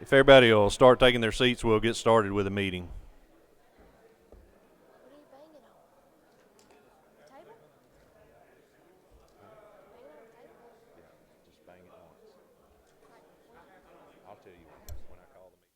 If everybody will start taking their seats, we'll get started with the meeting. What are you banging on? The table? Banging on the table? Yeah, just bang it once. Like, when? I'll tell you when I call the meeting.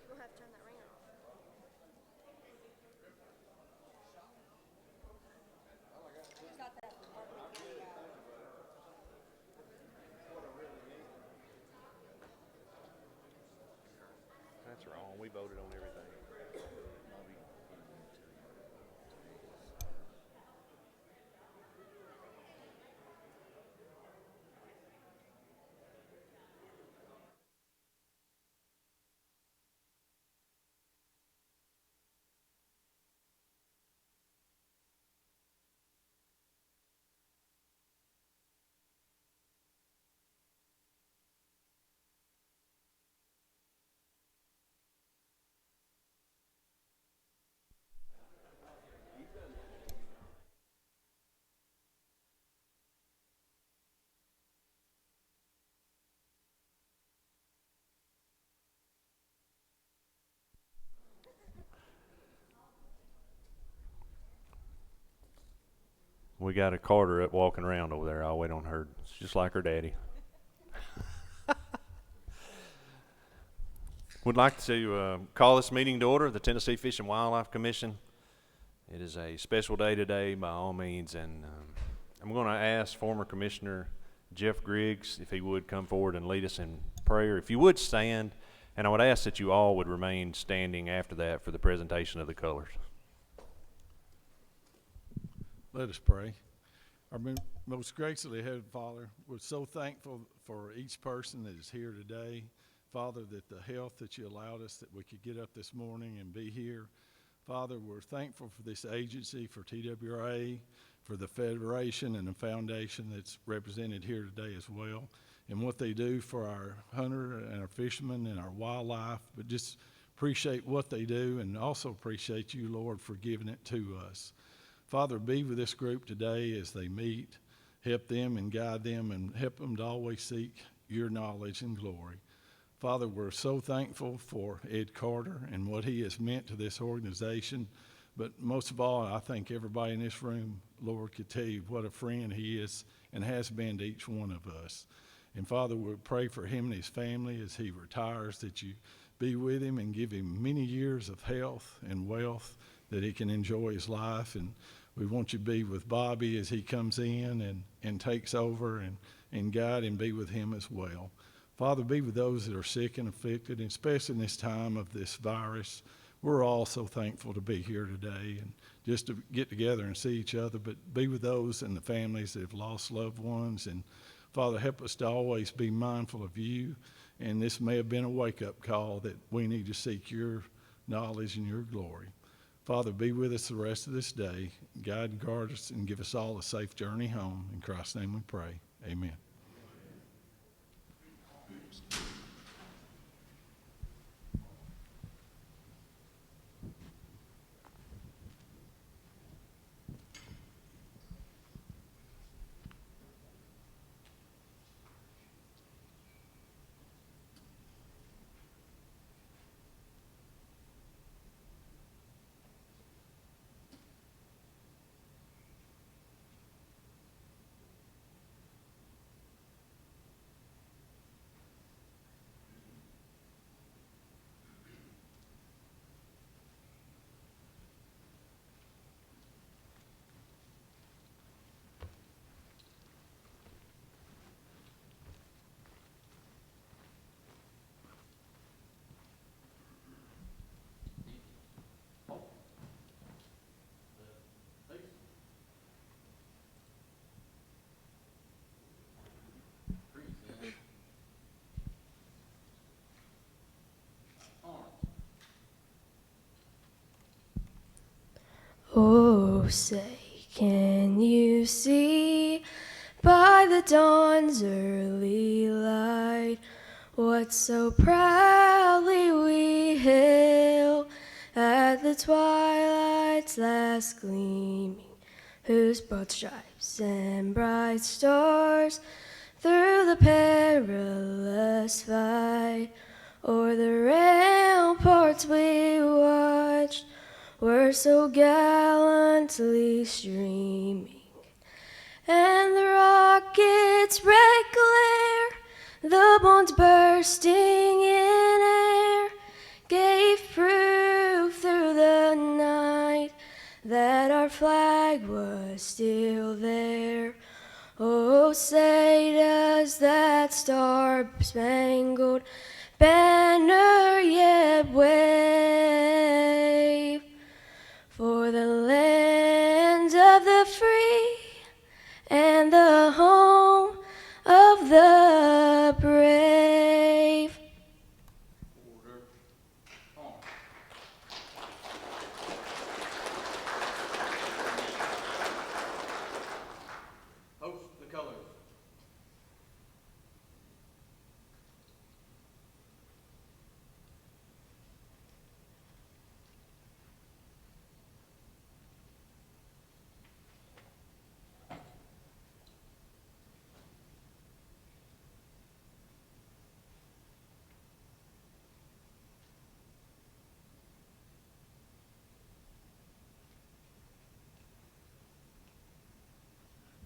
You're going to have to turn that ringer off. Who's got that Barbara County guy? That's wrong. We voted on everything. We got a Carter up walking around over there. I'll wait on her. It's just like her daddy. Would like to call this meeting to order, the Tennessee Fish and Wildlife Commission. It is a special day today by all means, and I'm going to ask former Commissioner Jeff Griggs if he would come forward and lead us in prayer. If you would stand, and I would ask that you all would remain standing after that for the presentation of the colors. Let us pray. Our most graciously Heavenly Father, we're so thankful for each person that is here today. Father, that the health that you allowed us, that we could get up this morning and be here. Father, we're thankful for this agency, for TWRA, for the Federation and the Foundation that's represented here today as well, and what they do for our hunter and our fishermen and our wildlife. But just appreciate what they do, and also appreciate you, Lord, for giving it to us. Father, be with this group today as they meet. Help them and guide them, and help them to always seek your knowledge and glory. Father, we're so thankful for Ed Carter and what he has meant to this organization. But most of all, I think everybody in this room, Lord, could tell you what a friend he is and has been to each one of us. And Father, we pray for him and his family as he retires, that you be with him and give him many years of health and wealth, that he can enjoy his life. And we want you to be with Bobby as he comes in and takes over, and guide and be with him as well. Father, be with those that are sick and afflicted, and especially in this time of this virus. We're all so thankful to be here today and just to get together and see each other, but be with those and the families that have lost loved ones. And Father, help us to always be mindful of you. And this may have been a wake-up call that we need to seek your knowledge and your glory. Father, be with us the rest of this day. Guide and guard us and give us all a safe journey home. In Christ's name we pray. Amen. Oh, say, can you see by the dawn's early light what so proudly we hail at the twilight's last gleaming, whose broad stripes and bright stars through the perilous fight o'er the ramparts we watched were so gallantly streaming, and the rocket's red glare, the bombs bursting in air, gave proof through the night that our flag was still there. Oh, say does that star-spangled banner yet wave for the land of the free and the home of the brave. Host the colors.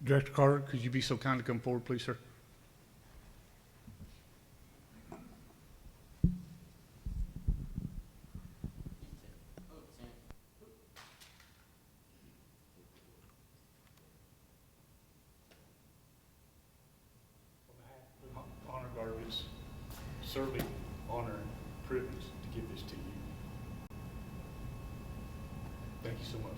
Director Carter, could you be so kind to come forward, please, sir? Honor Guard, it's certainly honor and privilege to give this to you. Thank you so much.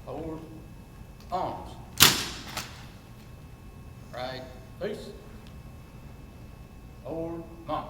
Forward. Arms. Right. Face. Forward. March.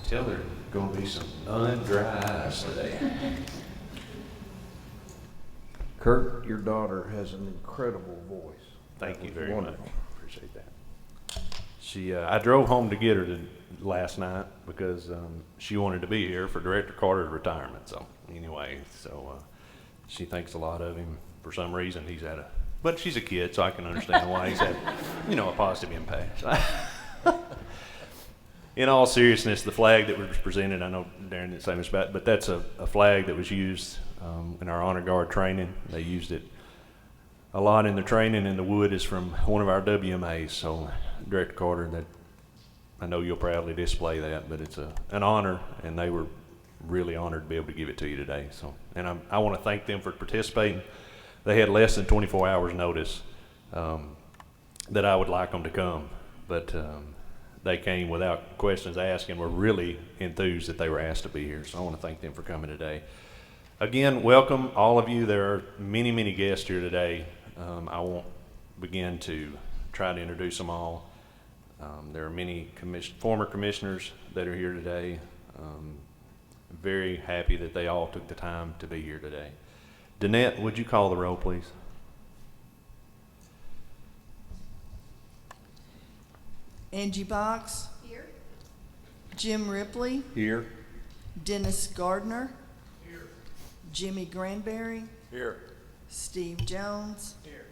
Tell there gonna be some undries today. Kurt, your daughter has an incredible voice. Thank That you was very much. wonderful. Appreciate that. She, I drove home to get her last night because she wanted to be here for Director Carter's retirement. So anyway, she thinks a lot of him. For some reason, he's had but she's a kid, so I can understand why he's had, a positive impact. In all seriousness, the flag that was presented, I know Darren didn't say much about it, but that's a flag that was used in our Honor Guard training. They used it a lot in the training, and the wood is from one of our WMAs. So, Director Carter, that I know you'll proudly display that, but it's an honor, and they were really honored to be able to give it to you today. So, and I want to thank them for participating. They had less than 24 hours notice that I would like them to come, but they came without questions asked and were really enthused that they were asked to be here. So I want to thank them for coming today. Again, welcome all of you. There are many, many guests here today. I won't begin to try to introduce them all. There are many former commissioners that are here today. Very happy that they all took the time to be here today. Danette, would you call the roll, please? Angie Box. Here. Jim Ripley. Here. Dennis Gardner. Here. Jimmy Granberry. Here. Steve Jones. Here.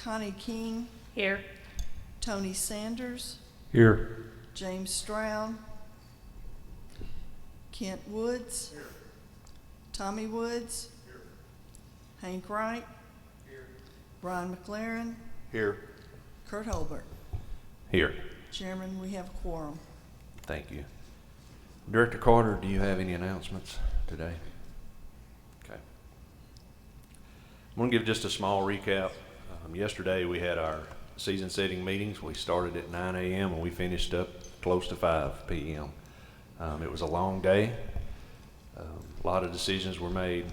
Connie King. Here. Tony Sanders, Here. James Stroud, Kent Woods, Tommy Woods, Hank Wright, Brian McLaren, Here. Kurt Holbert. Here. Chairman, we have a quorum. Thank you. Director Carter, do you have any announcements today? Okay. I'm going to give just a small recap. Yesterday we had our season setting meetings. We started at 9 a.m. and we finished up close to 5 p.m. It was a long day. A lot of decisions were made,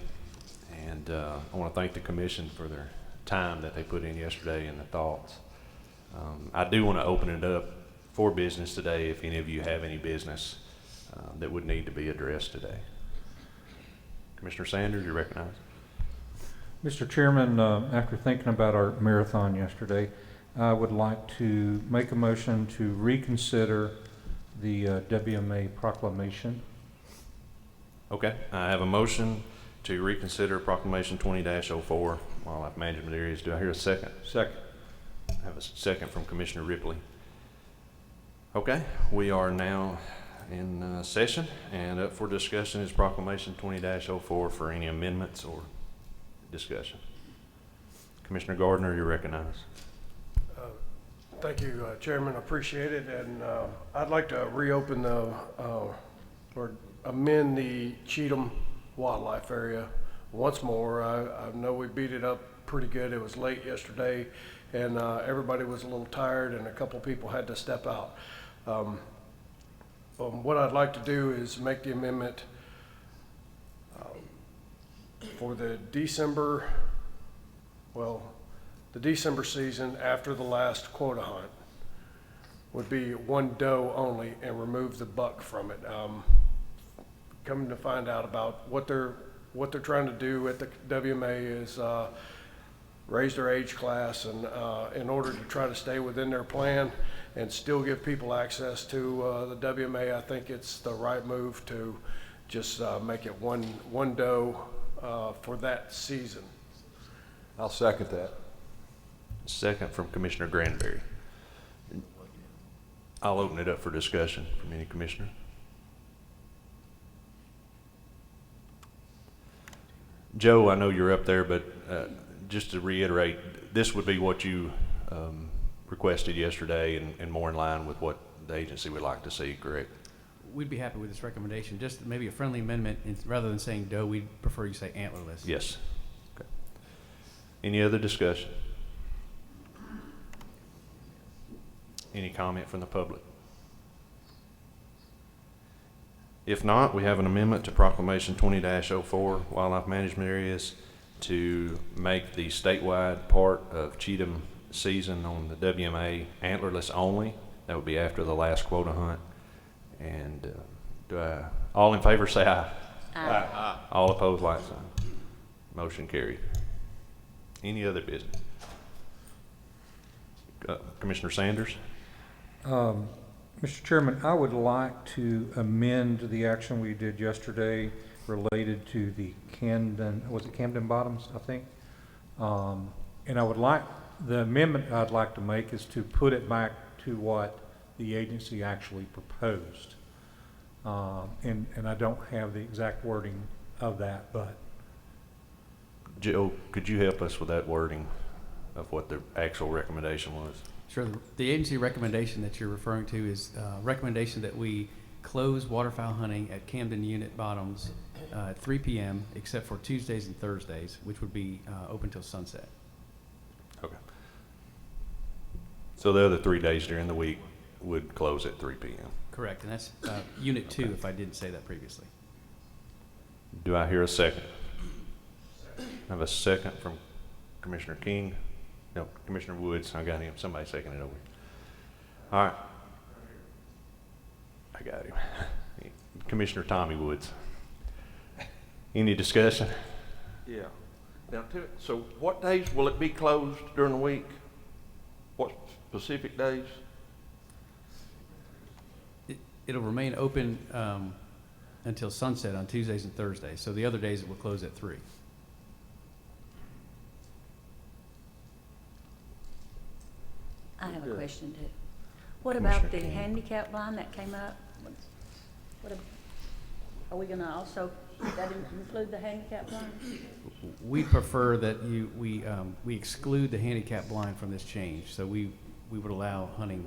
and I want to thank the commission for their time that they put in yesterday and the thoughts. I do want to open it up for business today if any of you have any business that would need to be addressed today. Commissioner Sanders, you recognize. Mr. Chairman, after thinking about our marathon yesterday, I would like to make a motion to reconsider the WMA proclamation. Okay, I have a motion to reconsider Proclamation 20-04, Wildlife Management Areas. Do I hear a second? Second. I have a second from Commissioner Ripley. Okay, we are now in session, and up for discussion is Proclamation 20-04 for any amendments or discussion. Commissioner Gardner, you're recognized. Thank you, Chairman. I appreciate it. And I'd like to reopen the, or amend the Cheatham Wildlife Area once more. I know we beat it up pretty good. It was late yesterday, and everybody was a little tired, and a couple people had to step out. What I'd like to do is make the amendment for the December season after the last quota hunt would be one doe only and remove the buck from it. Coming to find out about what they're trying to do at the WMA is raise their age class, and in order to try to stay within their plan and still give people access to the WMA, I think it's the right move to just make it one doe for that season. I'll second that. Second from Commissioner Granberry. I'll open it up for discussion from any commissioner. Joe, I know you're up there, but just to reiterate, this would be what you requested yesterday and more in line with what the agency would like to see, correct? We'd be happy with this recommendation. Just maybe a friendly amendment. Rather than saying doe, we'd prefer you say antlerless. Yes. Okay. Any other discussion? Any comment from the public? If not, we have an amendment to Proclamation 20-04, Wildlife Management Areas, to make the statewide part of Cheatham season on the WMA antlerless only. That would be after the last quota hunt. And all in favor say aye. Aye. Aye. All opposed, like sign. Motion carried. Any other business? Commissioner Sanders? Mr. Chairman, I would like to amend the action we did yesterday related to the Camden Bottoms, I think. And I would like, the amendment I'd like to make is to put it back to what the agency actually proposed. And I don't have the exact wording of that, but. Joe, could you help us with that wording of what the actual recommendation was? Sure. The agency recommendation that you're referring to is recommendation that we close waterfowl hunting at Camden Unit Bottoms at 3 p.m. except for Tuesdays and Thursdays, which would be open till sunset. Okay. So the other 3 days during the week would close at 3 p.m. Correct, and that's Unit 2, if I didn't say that previously. Do I hear a second? I have a second from Commissioner King. No, Commissioner Woods. I got him. Somebody seconded it over here. All right. I got him. Commissioner Tommy Woods. Any discussion? Yeah. Now, so what days will it be closed during the week? What specific days? It'll remain open until sunset on Tuesdays and Thursdays. So the other days it will close at 3. I have a Good. question too. What about the Commissioner King. handicap line that came up? Are we gonna also, that include the handicap line? We prefer that we exclude the handicap blind from this change, so we would allow hunting.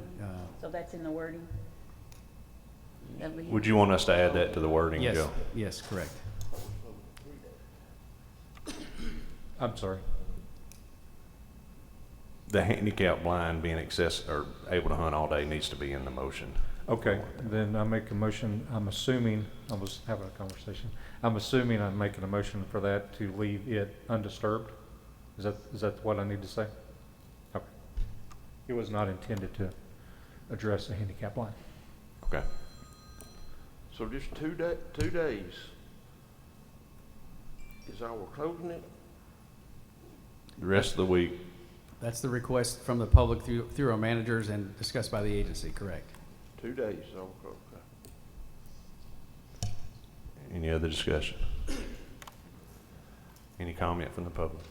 So that's in the wording? That'll be- Would you want us to add that to the wording, Yes, Joe? yes, correct. I'm sorry. The handicap blind being or able to hunt all day needs to be in the motion. Okay, then I make a motion, I'm assuming, I was having a conversation, I'm assuming I'm making a motion for that to leave it undisturbed? Is that what I need to say? Okay. It was not intended to address the handicap line. Okay. So just 2 days is all we're closing it? The rest of the week, That's the request from the public through our managers and discussed by the agency, correct? 2 days, all closed. Okay. any other discussion? Any comment from the public?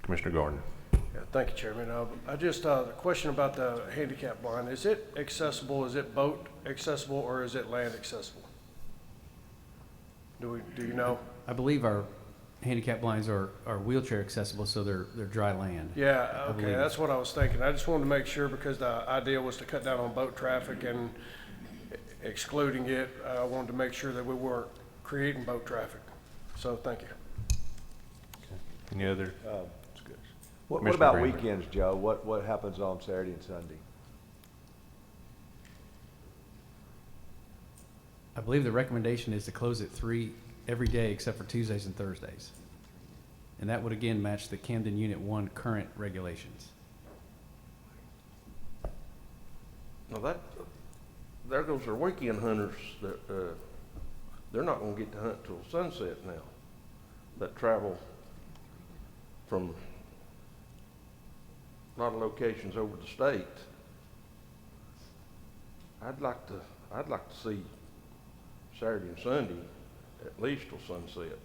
Commissioner Gardner. Yeah, thank you, Chairman. I just, a question about the handicap blind. Is it accessible, is it boat accessible, or is it land accessible? Do you know? I believe our handicap blinds are wheelchair accessible, so they're dry land. Yeah, I okay, believe. that's what I was thinking. I just wanted to make sure because the idea was to cut down on boat traffic and excluding it. I wanted to make sure that we weren't creating boat traffic. So, thank you. Any other? What Commissioner about Brammer. weekends, Joe? What happens on Saturday and Sunday? I believe the recommendation is to close at 3 every day except for Tuesdays and Thursdays. And that would again match the Camden Unit 1 current regulations. Now there goes our weekend hunters that, they're not gonna get to hunt till sunset now, that travel from a lot of locations over the state. I'd like to see Saturday and Sunday at least till sunset.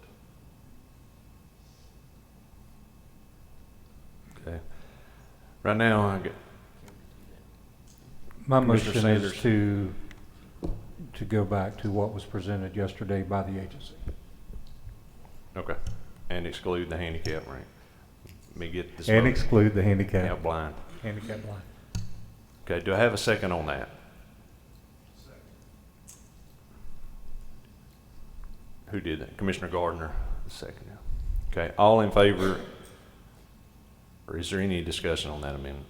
Okay. Right now, I get My Commissioner motion is Sanders. to go back to what was presented yesterday by the agency. okay, and exclude the handicap ramp. Let me get this. And vote. exclude the handicap Blind. blind. Okay, do I have a second on that? Who did that? Commissioner Gardner, the second. Okay, all in favor, or is there any discussion on that amendment?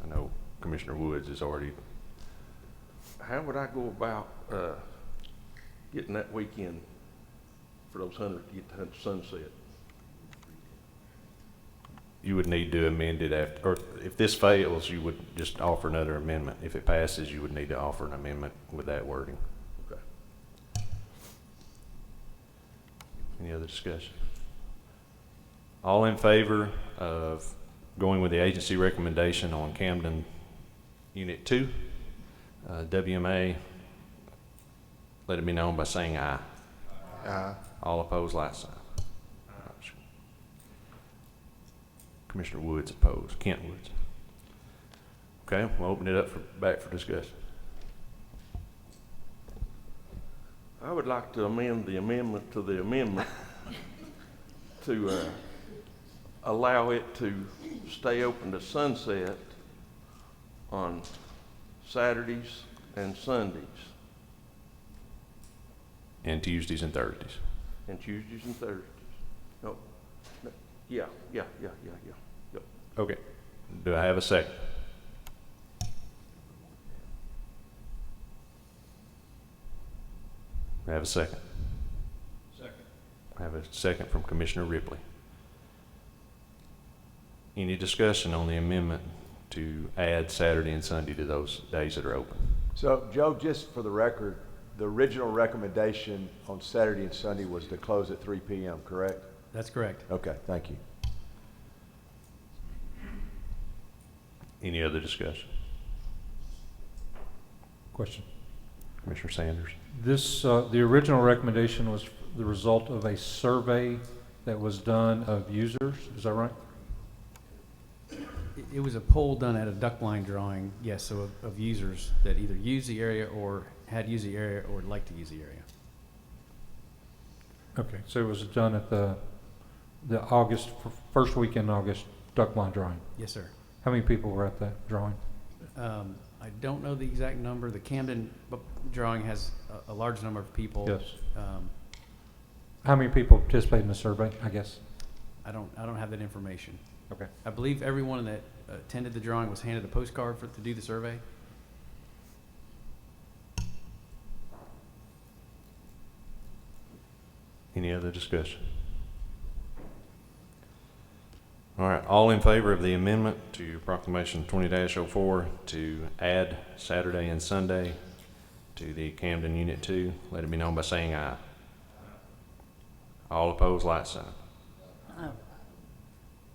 I know Commissioner Woods is already, How would I go about, getting that weekend for those hunters to get to hunt sunset? you would need to amend it after, or if this fails, you would just offer another amendment. If it passes, you would need to offer an amendment with that wording. Okay. Any other discussion? All in favor of going with the agency recommendation on Camden Unit 2, WMA, let it be known by saying aye. Aye. All opposed, like sign. Commissioner Woods opposed, Kent Woods. Okay, we'll open it up back for discussion. I would like to amend the amendment to the amendment to allow it to stay open to sunset on Saturdays and Sundays. And Tuesdays and Thursdays. And Tuesdays and Thursdays. No, yeah. Yep. Okay, do I have a second? I have a second. Second. I have a second from Commissioner Ripley. Any discussion on the amendment to add Saturday and Sunday to those days that are open? So, Joe, just for the record, the original recommendation on Saturday and Sunday was to close at 3 p.m., correct? That's correct. Okay, thank you. Any other discussion? Question. Commissioner Sanders? This, the original recommendation was the result of a survey that was done of users, is that right? It was a poll done at a duck line drawing, yes, so of users that either use the area or had used the area or would like to use the area. Okay, so it was done at the first week in August duck line drawing. Yes, sir. How many people were at that drawing? I don't know the exact number. The Camden drawing has a large number of people. Yes. How many people participated in the survey, I guess? I don't have that information. Okay. I believe everyone that attended the drawing was handed a postcard to do the survey. Any other discussion? All right, all in favor of the amendment to Proclamation 20-04 to add Saturday and Sunday to the Camden Unit 2, let it be known by saying aye. All opposed, like sign. Oh.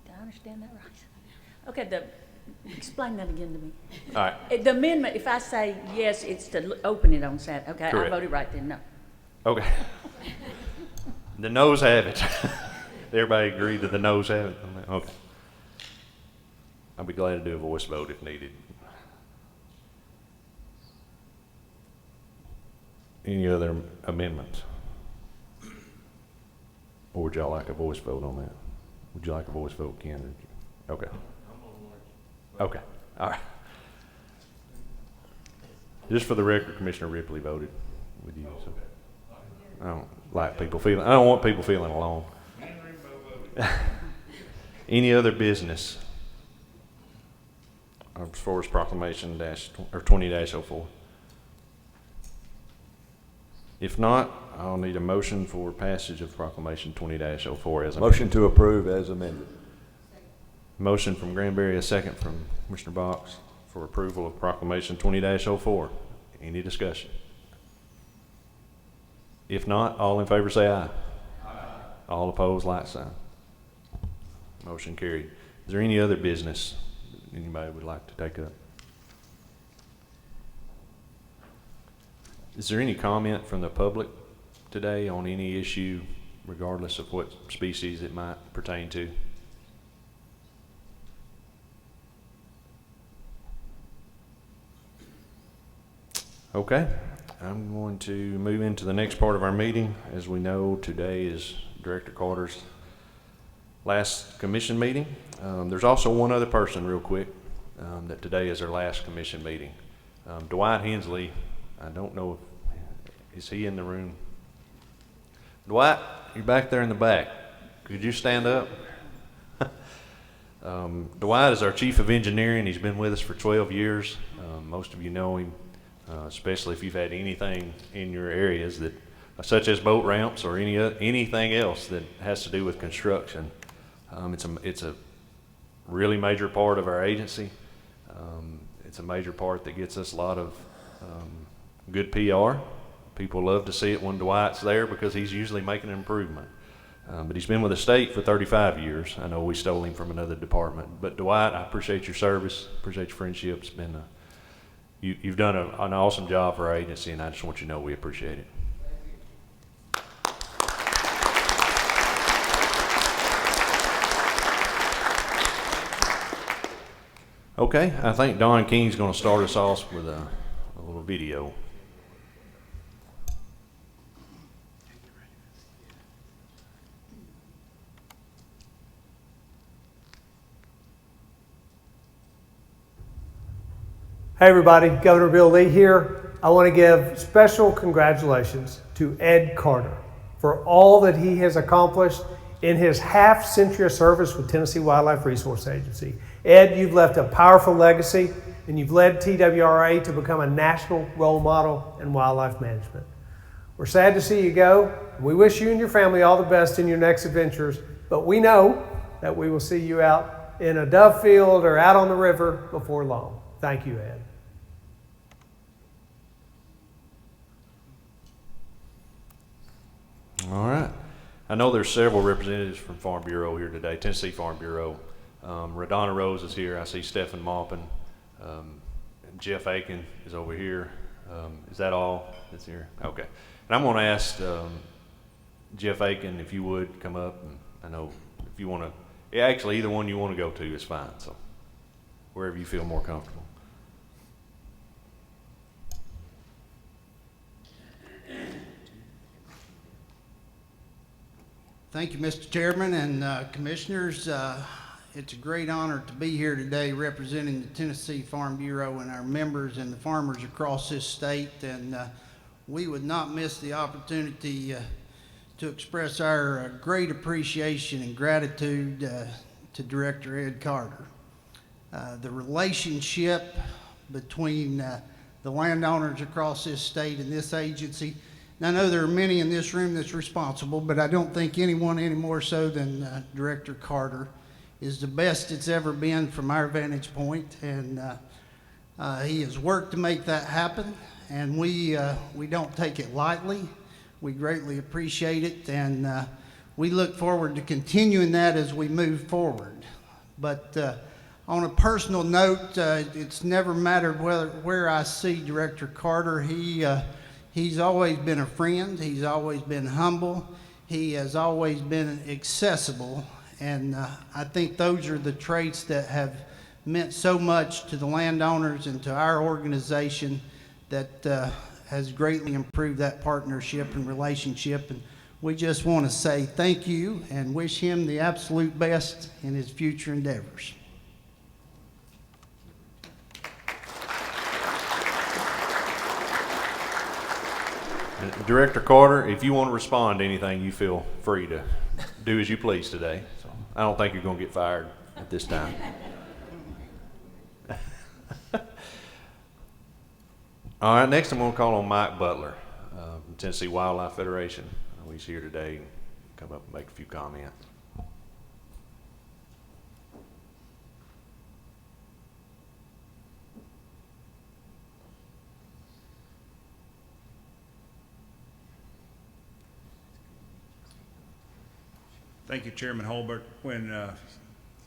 Did I understand that right? Okay, explain that again to me. All right, The amendment, if I say yes, it's to open it on Saturday. Okay, I Correct. voted right then, no. okay. The noes have it. Everybody agree that the noes have it? Okay. I'll be glad to do a voice vote if needed. Any other amendments? Or would y'all like a voice vote on that? Would you like a voice vote, Ken? Okay. Okay, all right. Just for the record, Commissioner Ripley voted with you, so I don't want people feeling alone. Any other business as far as Proclamation 20-04? If not, I'll need a motion for passage of Proclamation 20-04 as amended. Motion to approve as amended. Motion from Granberry, a second from Commissioner Box for approval of Proclamation 20-04. Any discussion? If not, all in favor say aye. Aye. All opposed, like sign. Motion carried. Is there any other business anybody would like to take up? Is there any comment from the public today on any issue, regardless of what species it might pertain to? Okay, I'm going to move into the next part of our meeting. As we know, today is Director Carter's last commission meeting. There's also one other person real quick that today is their last commission meeting. Dwight Hensley, I don't know is he in the room? Dwight, you're back there in the back. Could you stand up? Dwight is our Chief of Engineering. He's been with us for 12 years. Most of you know him, especially if you've had anything in your areas that, such as boat ramps or anything else that has to do with construction. It's a really major part of our agency. It's a major part that gets us a lot of good PR. People love to see it when Dwight's there because he's usually making an improvement. But he's been with the state for 35 years. I know we stole him from another department. But Dwight, I appreciate your service, appreciate your friendship. It's been you've done an awesome job for our agency, and I just want you to know we appreciate it. Okay, I think Don King's going to start us off with a little video. Hey everybody, Governor Bill Lee here. I want to give special congratulations to Ed Carter for all that he has accomplished in his half-century of service with Tennessee Wildlife Resource Agency. Ed, you've left a powerful legacy, and you've led TWRA to become a national role model in wildlife management. We're sad to see you go. We wish you and your family all the best in your next adventures, but we know that we will see you out in a dove field or out on the river before long. Thank you, Ed. All right. I know there's several representatives from Farm Bureau here today, Tennessee Farm Bureau. Radonna Rose is here. I see Stephen Maupin. And Jeff Aiken is over here. Is that all that's here? Okay. And I'm going to ask Jeff Aiken if you would come up I know if you want to, yeah, actually either one you want to go to is fine, so wherever you feel more comfortable. Thank you, Mr. Chairman and Commissioners. It's a great honor to be here today representing the Tennessee Farm Bureau and our members and the farmers across this state. And we would not miss the opportunity to express our great appreciation and gratitude to Director Ed Carter. The relationship between the landowners across this state and this agency. And I know there are many in this room that's responsible, but I don't think anyone any more so than Director Carter is the best it's ever been from our vantage point. And he has worked to make that happen, and we don't take it lightly. We greatly appreciate it, and we look forward to continuing that as we move forward. But on a personal note, it's never mattered where I see Director Carter. He's always been a friend. He's always been humble. He has always been accessible. And I think those are the traits that have meant so much to the landowners and to our organization that has greatly improved that partnership and relationship. And we just want to say thank you and wish him the absolute best in his future endeavors. Director Carter, if you want to respond to anything, you feel free to do as you please today. So I don't think you're going to get fired at this time. All right, next I'm going to call on Mike Butler from Tennessee Wildlife Federation. He's here today and come up and make a few comments. Thank you, Chairman Holbert. When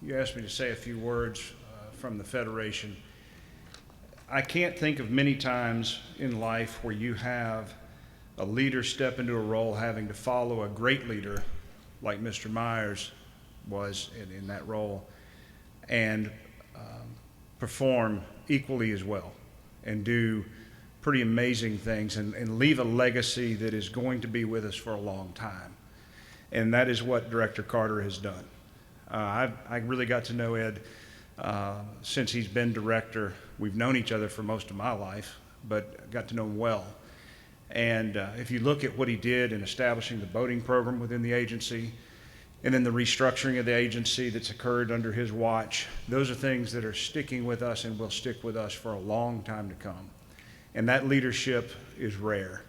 you asked me to say a few words from the Federation, I can't think of many times in life where you have a leader step into a role having to follow a great leader like Mr. Myers was in that role and perform equally as well and do pretty amazing things and leave a legacy that is going to be with us for a long time. And that is what Director Carter has done. I really got to know Ed since he's been director. We've known each other for most of my life, but got to know him well. And if you look at what he did in establishing the boating program within the agency, and then the restructuring of the agency that's occurred under his watch, those are things that are sticking with us and will stick with us for a long time to come. And that leadership is rare.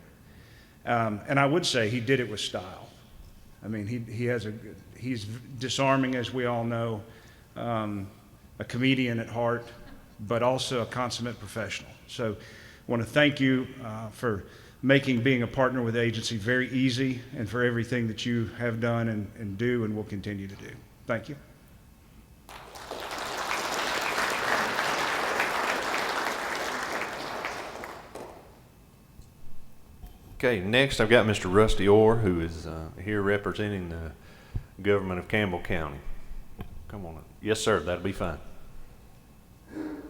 And I would say he did it with style. I mean, he's disarming, as we all know, a comedian at heart, but also a consummate professional. So I want to thank you for making being a partner with the agency very easy and for everything that you have done and do and will continue to do. Thank you. Okay, next I've got Mr. Rusty Orr, who is here representing the government of Campbell County. Come on. Yes, sir, that'll be fine. I'm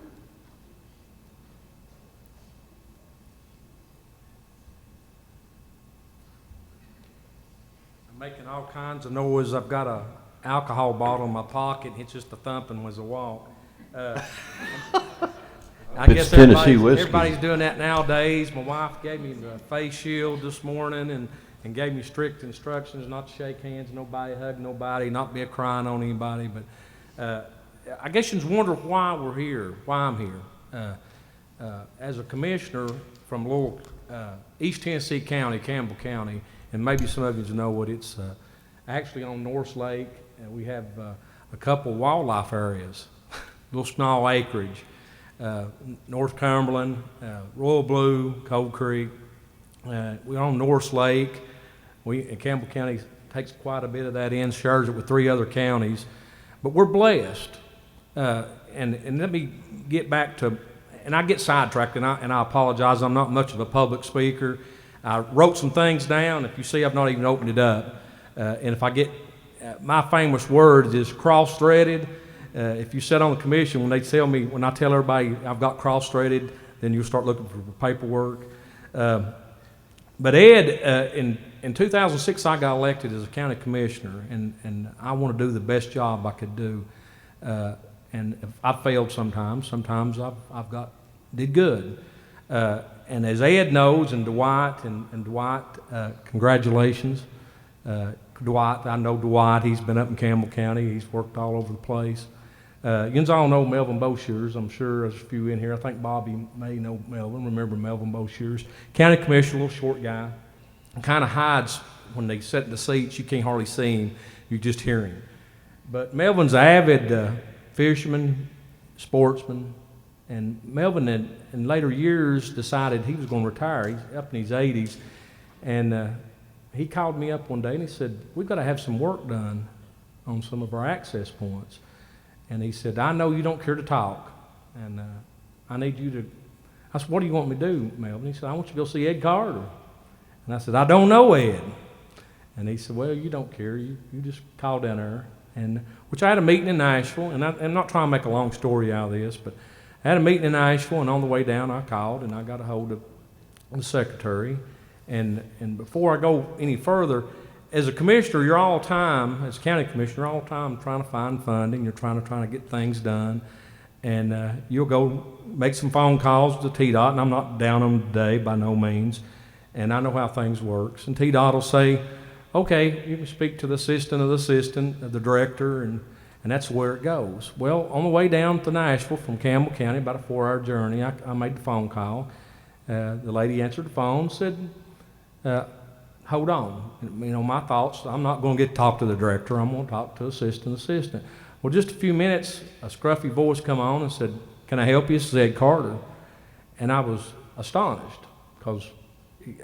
making all kinds of noise. I've got a alcohol bottle in my pocket, and it's just a thumping was a walk. I guess everybody's doing that nowadays. My wife gave me the face shield this morning and gave me strict instructions not to shake hands, nobody hug nobody, not be a crying on anybody. But I guess you're wondering why we're here, why I'm here. As a commissioner from Lower East Tennessee County, Campbell County, and maybe some of you know what it's actually on North Lake. We have a couple wildlife areas, little small acreage. North Cumberland, Royal Blue, Cold Creek. We're on North Lake. Campbell County takes quite a bit of that in, shares it with 3 other counties. But we're blessed. And let me get back to, and I get sidetracked, and I apologize. I'm not much of a public speaker. I wrote some things down. If you see, I've not even opened it up. And if I get my famous words is cross-threaded. If you sit on the commission, when they tell me, when I tell everybody I've got cross-threaded, then you'll start looking for paperwork. But Ed, in 2006, I got elected as a county commissioner, and I want to do the best job I could do. And I failed sometimes. Sometimes did good. And as Ed knows, and Dwight, congratulations. Dwight, I know Dwight, he's been up in Campbell County. He's worked all over the place. You all know Melvin Boshears. I'm sure there's a few in here. I think Bobby may know Melvin. Remember Melvin Boshears? County commissioner, little short guy. Kind of hides when they sit in the seats. You can't hardly see him. You just hear him. But Melvin's an avid fisherman, sportsman. And Melvin, in later years, decided he was going to retire. He's up in his 80s. And he called me up one day and he said, we've got to have some work done on some of our access points. And he said, I know you don't care to talk, and I need you to. I said, what do you want me to do, Melvin? He said, I want you to go see Ed Carter. And I said, I don't know Ed. And he said, well, you don't care. You just call down there. And which I had a meeting in Nashville, and I'm not trying to make a long story out of this, but I had a meeting in Nashville, and on the way down I called, and I got a hold of the secretary. And before I go any further, as a commissioner, you're all the time, as a county commissioner, all the time trying to find funding. You're trying to get things done. And you'll go make some phone calls to TDOT, and I'm not down on them today by no means. And I know how things work. And TDOT will say, okay, you can speak to the assistant of the director, and that's where it goes. Well, on the way down to Nashville from Campbell County, about a 4-hour journey, I made the phone call. The lady answered the phone, said, hold on. My thoughts, I'm not going to get to talk to the director. I'm going to talk to assistant. Well, just a few minutes, a scruffy voice come on and said, can I help you? This is Ed Carter. And I was astonished because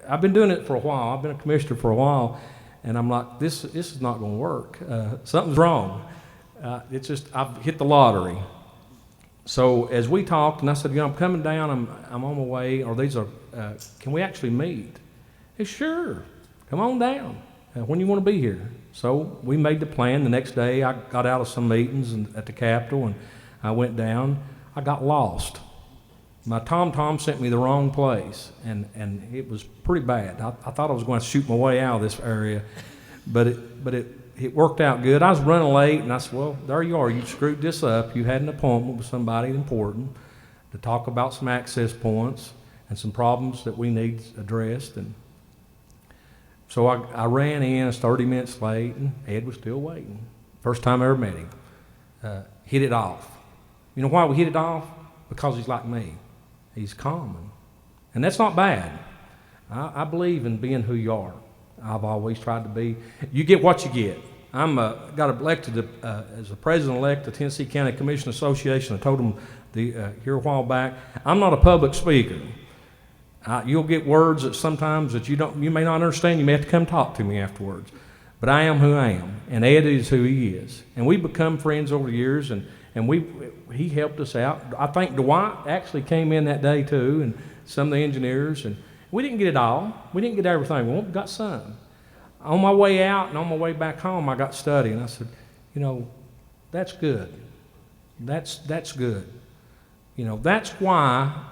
I've been doing it for a while. I've been a commissioner for a while. And I'm like, this is not going to work. Something's wrong. It's just, I've hit the lottery. So as we talked, and I said, I'm coming down. I'm on my way. Or these are, can we actually meet? He said, sure. Come on down. When you want to be here. So we made the plan. The next day, I got out of some meetings at the Capitol, and I went down. I got lost. My TomTom sent me the wrong place, and it was pretty bad. I thought I was going to shoot my way out of this area, but it worked out good. I was running late, and I said, well, there you are. You screwed this up. You had an appointment with somebody important to talk about some access points and some problems that we need addressed. And so I ran in, I was 30 minutes late, and Ed was still waiting. First time I ever met him. Hit it off. You know why we hit it off? Because he's like me. He's common. And that's not bad. I believe in being who you are. I've always tried to be. You get what you get. Got elected as the president-elect of the Tennessee County Commission Association. I told them here a while back, I'm not a public speaker. You'll get words that sometimes that you may not understand. You may have to come talk to me afterwards. But I am who I am, and Ed is who he is. And we've become friends over the years, and he helped us out. I think Dwight actually came in that day too, and some of the engineers, and we didn't get it all. We didn't get everything. We got some. On my way out and on my way back home, I got studying. And I said, that's good. That's good. That's why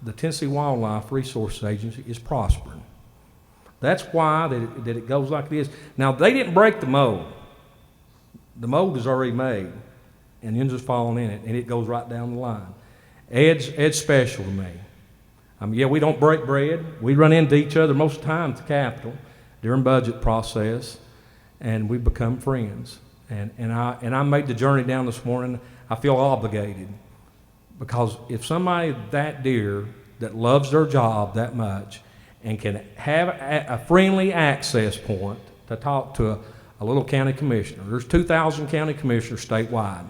the Tennessee Wildlife Resources Agency is prospering. That's why that it goes like this. Now, they didn't break the mold. The mold is already made, and you're just falling in it, and it goes right down the line. Ed's special to me. We don't break bread. We run into each other most of the time at the Capitol during budget process, and we become friends. And I made the journey down this morning. I feel obligated. Because if somebody that dear, that loves their job that much, and can have a friendly access point to talk to a little county commissioner, there's 2,000 county commissioners statewide,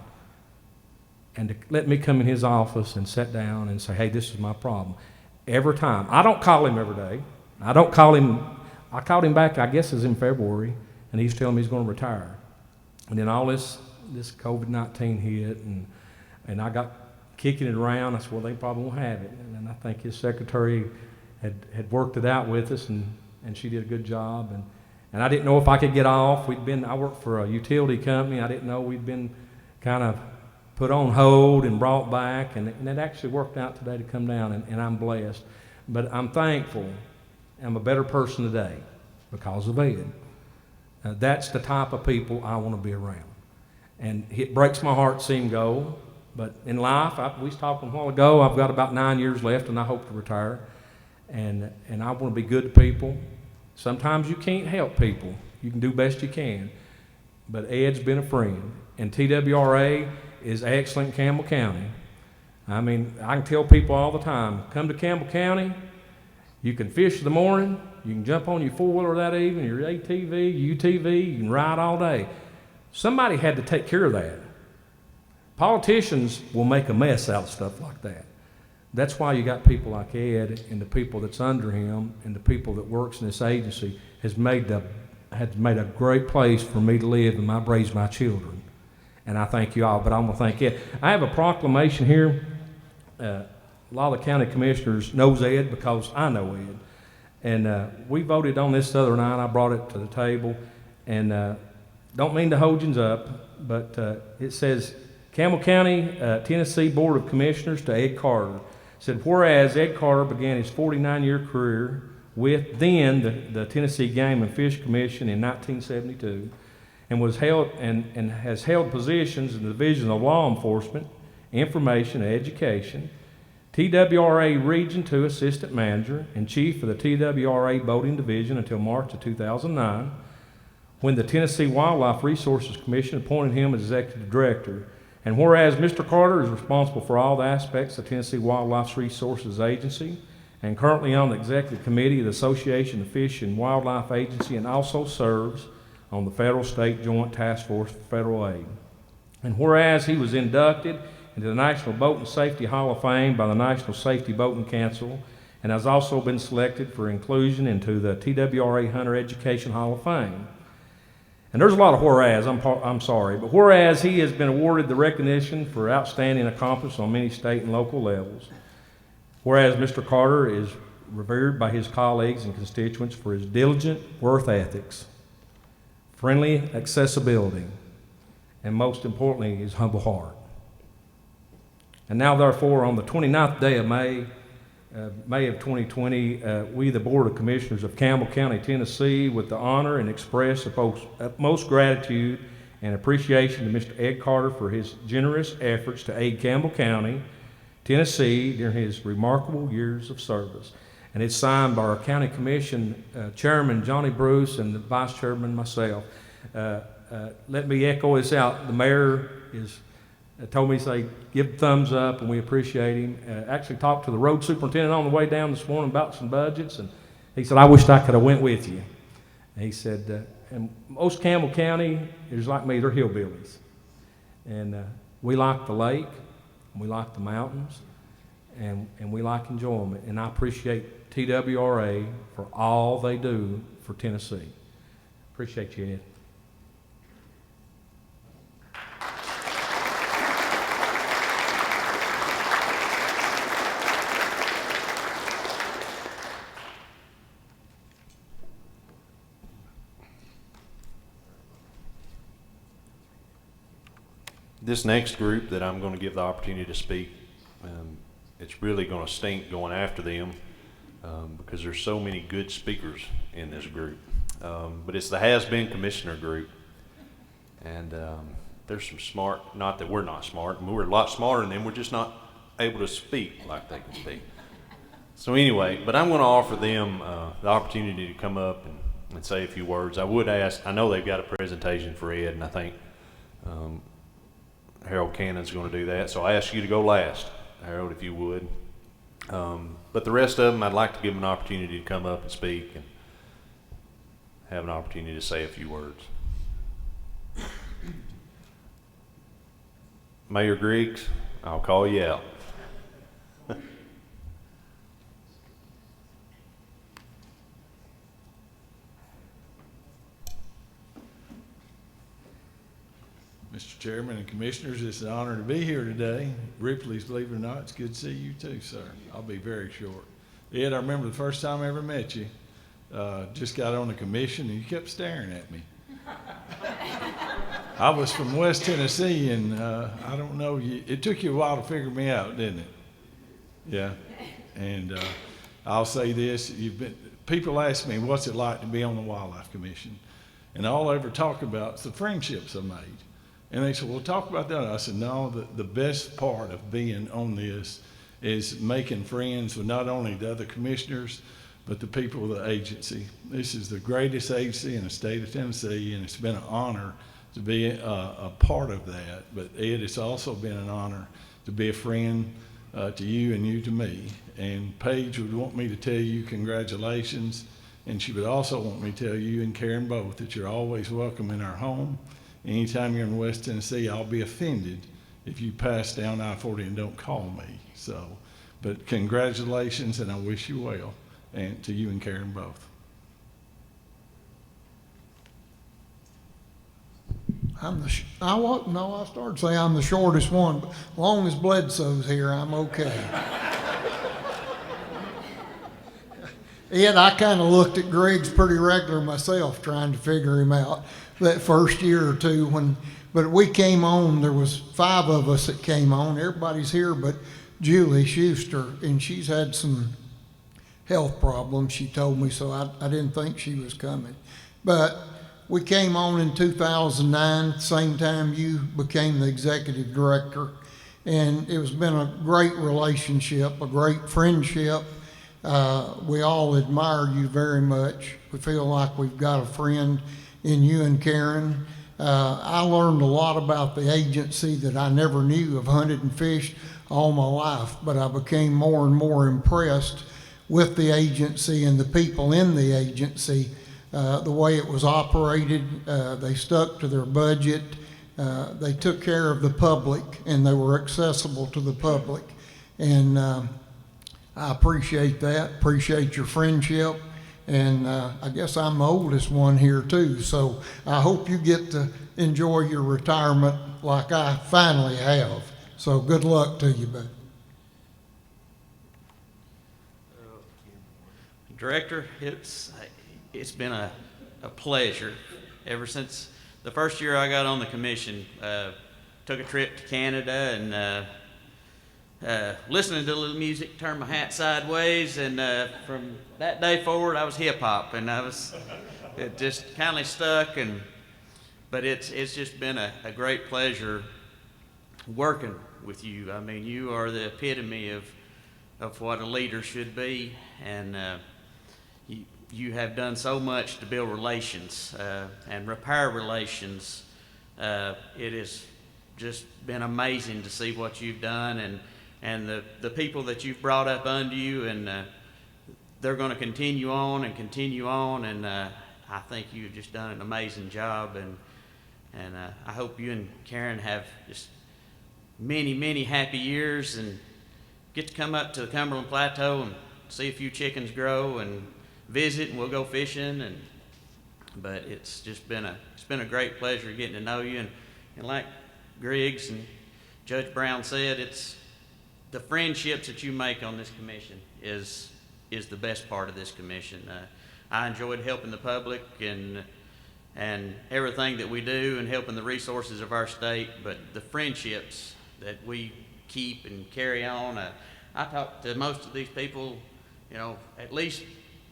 and to let me come in his office and sit down and say, hey, this is my problem. Every time. I don't call him every day. I called him back, I guess it was in February, and he's telling me he's going to retire. And then all this COVID-19 hit, and I got kicking it around. I said, well, they probably won't have it. And I think his secretary had worked it out with us, and she did a good job. And I didn't know if I could get off. I worked for a utility company. I didn't know we'd been kind of put on hold and brought back. And it actually worked out today to come down, and I'm blessed. But I'm thankful. I'm a better person today because of Ed. That's the type of people I want to be around. And it breaks my heart to see him go. But in life, we was talking a while ago, I've got about 9 years left, and I hope to retire. And I want to be good to people. Sometimes you can't help people. You can do best you can. But Ed's been a friend. And TWRA is excellent in Campbell County. I mean, I can tell people all the time, come to Campbell County, you can fish in the morning, you can jump on your four-wheeler that evening, your ATV, UTV, you can ride all day. Somebody had to take care of that. Politicians will make a mess out of stuff like that. That's why you got people like Ed and the people that's under him and the people that works in this agency has made a great place for me to live and I raise my children. And I thank you all, but I'm going to thank Ed. I have a proclamation here. A lot of the county commissioners knows Ed because I know Ed. And we voted on this the other night. I brought it to the table. And don't mean to hold you up, but it says, Campbell County, Tennessee Board of Commissioners to Ed Carter. Said, whereas Ed Carter began his 49-year career with then the Tennessee Game and Fish Commission in 1972, and has held positions in the Division of Law Enforcement, Information, and Education, TWRA Region 2 Assistant Manager, and Chief of the TWRA Boating Division until March of 2009, when the Tennessee Wildlife Resources Commission appointed him as Executive Director. And whereas Mr. Carter is responsible for all the aspects of Tennessee Wildlife Resources Agency and currently on the Executive Committee of the Association of Fish and Wildlife Agency and also serves on the Federal State Joint Task Force for Federal Aid. And whereas he was inducted into the National Boating Safety Hall of Fame by the National Safety Boating Council and has also been selected for inclusion into the TWRA Hunter Education Hall of Fame. And there's a lot of whereas, I'm sorry, but whereas he has been awarded the recognition for outstanding accomplishments on many state and local levels, whereas Mr. Carter is revered by his colleagues and constituents for his diligent work ethics, friendly accessibility, and most importantly, his humble heart. And now, therefore, on the 29th day of May of 2020, we, the Board of Commissioners of Campbell County, Tennessee, with the honor and express utmost gratitude and appreciation to Mr. Ed Carter for his generous efforts to aid Campbell County, Tennessee during his remarkable years of service. And it's signed by our County Commission Chairman, Johnny Bruce, and the Vice Chairman, myself. Let me echo this out. The Mayor told me to say, give a thumbs up, and we appreciate him. Actually talked to the road superintendent on the way down this morning about some budgets, and he said, I wished I could have went with you. And he said, and most Campbell County is like me, they're hillbillies. And we like the lake, and we like the mountains, and we like enjoyment. And I appreciate TWRA for all they do for Tennessee. Appreciate you, Ed. This next group that I'm going to give the opportunity to speak, it's really going to stink going after them because there's so many good speakers in this group. But it's the has-been commissioner group. And there's some smart, not that we're not smart, we're a lot smarter than them, we're just not able to speak like they can speak. So anyway, but I'm going to offer them the opportunity to come up and say a few words. I would ask, I know they've got a presentation for Ed, and I think Harold Cannon's going to do that, so I ask you to go last, Harold, if you would. But the rest of them, I'd like to give them an opportunity to come up and speak and have an opportunity to say a few words. Mayor Griggs, I'll call you out. Mr. Chairman and Commissioners, it's an honor to be here today. Ripley's, believe it or not, it's good to see you too, sir. I'll be very short. Ed, I remember the first time I ever met you. just got on the commission, and you kept staring at me. I was from West Tennessee, and I don't know, it took you a while to figure me out, didn't it? Yeah. And I'll say this, people ask me, what's it like to be on the Wildlife Commission? And all I ever talk about is the friendships I made. And they said, well, talk about that. I said, no, the best part of being on this is making friends with not only the other commissioners, but the people of the agency. This is the greatest agency in the state of Tennessee, and it's been an honor to be a part of that. But Ed, it's also been an honor to be a friend to you and you to me. And Paige would want me to tell you congratulations, and she would also want me to tell you and Karen both that you're always welcome in our home. Anytime you're in West Tennessee, I'll be offended if you pass down I-40 and don't call me. So, but congratulations, and I wish you well, and to you and Karen both. I started to say I'm the shortest one, but as long as Bledsoe's here, I'm okay. Ed, I kind of looked at Greg's pretty regular myself, trying to figure him out that first year or two but we came on, there was 5 of us that came on. Everybody's here but Julie Schuster, and she's had some health problems, she told me, so I didn't think she was coming. But we came on in 2009, same time you became the executive director, and it has been a great relationship, a great friendship. We all admire you very much. We feel like we've got a friend in you and Karen. I learned a lot about the agency that I never knew. I've hunted and fished all my life, but I became more and more impressed with the agency and the people in the agency, the way it was operated. They stuck to their budget. They took care of the public, and they were accessible to the public. And I appreciate that, appreciate your friendship. And I guess I'm the oldest one here too, so I hope you get to enjoy your retirement like I finally have. So good luck to you, bud. Director, it's been a pleasure ever since the first year I got on the commission. Took a trip to Canada and listening to a little music, turned my hat sideways, and from that day forward I was hip hop, and it just kind of stuck. But it's just been a great pleasure working with you. I mean, you are the epitome of what a leader should be, and you have done so much to build relations and repair relations. It has just been amazing to see what you've done, and the people that you've brought up under you, and they're going to continue on, and I think you've just done an amazing job, and I hope you and Karen have just many, many happy years and get to come up to the Cumberland Plateau and see a few chickens grow and visit, and we'll go fishing. But it's just been a great pleasure getting to know you, and like Griggs and Judge Brown said, it's the friendships that you make on this commission is the best part of this commission. I enjoyed helping the public and everything that we do, and helping the resources of our state, but the friendships that we keep and carry on. I talk to most of these people, at least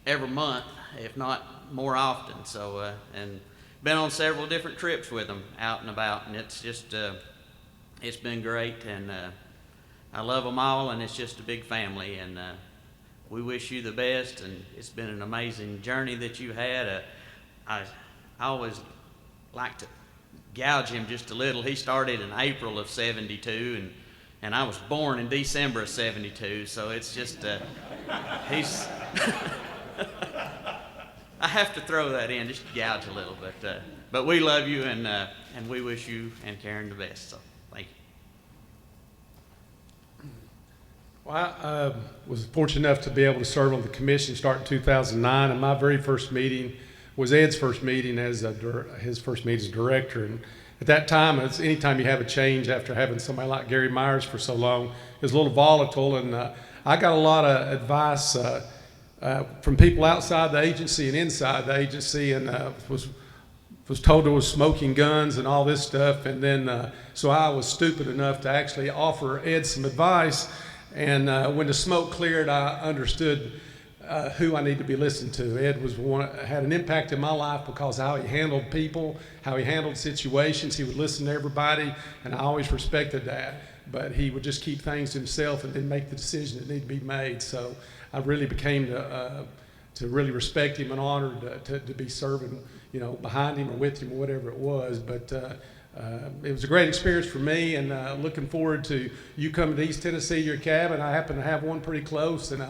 every month, if not more often. So, and been on several different trips with them out and about, and it's just, it's been great, and I love them all, and it's just a big family, and we wish you the best, and it's been an amazing journey that you had. I always like to gouge him just a little. He started in April of '72, and I was born in December of '72, so it's just, he's, I have to throw that in, just to gouge a little, but we love you, and we wish you and Karen the best, so thank you. Well, I was fortunate enough to be able to serve on the commission starting in 2009, and my very first meeting was Ed's first meeting as his first meeting as director. And at that time, it's anytime you have a change after having somebody like Gary Myers for so long, it was a little volatile, and I got a lot of advice from people outside the agency and inside the agency, and was told there was smoking guns and all this stuff. And then, so I was stupid enough to actually offer Ed some advice. And when the smoke cleared, I understood who I need to be listening to. Ed had an impact in my life because how he handled people, how he handled situations. He would listen to everybody, and I always respected that. But he would just keep things to himself and then make the decision that needed to be made. So I really became to really respect him and honored to be serving, you know, behind him or with him or whatever it was. But it was a great experience for me, and looking forward to you coming to East Tennessee, your cabin. I happen to have one pretty close, and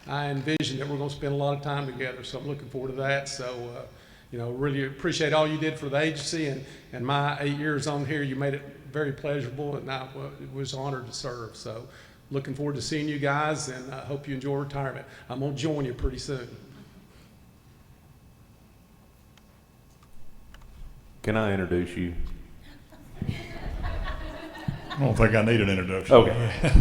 I envision that we're going to spend a lot of time together. So I'm looking forward to that. So, you know, really appreciate all you did for the agency, and my 8 years on here, you made it very pleasurable, and I was honored to serve. So looking forward to seeing you guys, and I hope you enjoy retirement. I'm going to join you pretty soon. Can I introduce you? I don't think I need an introduction. Okay.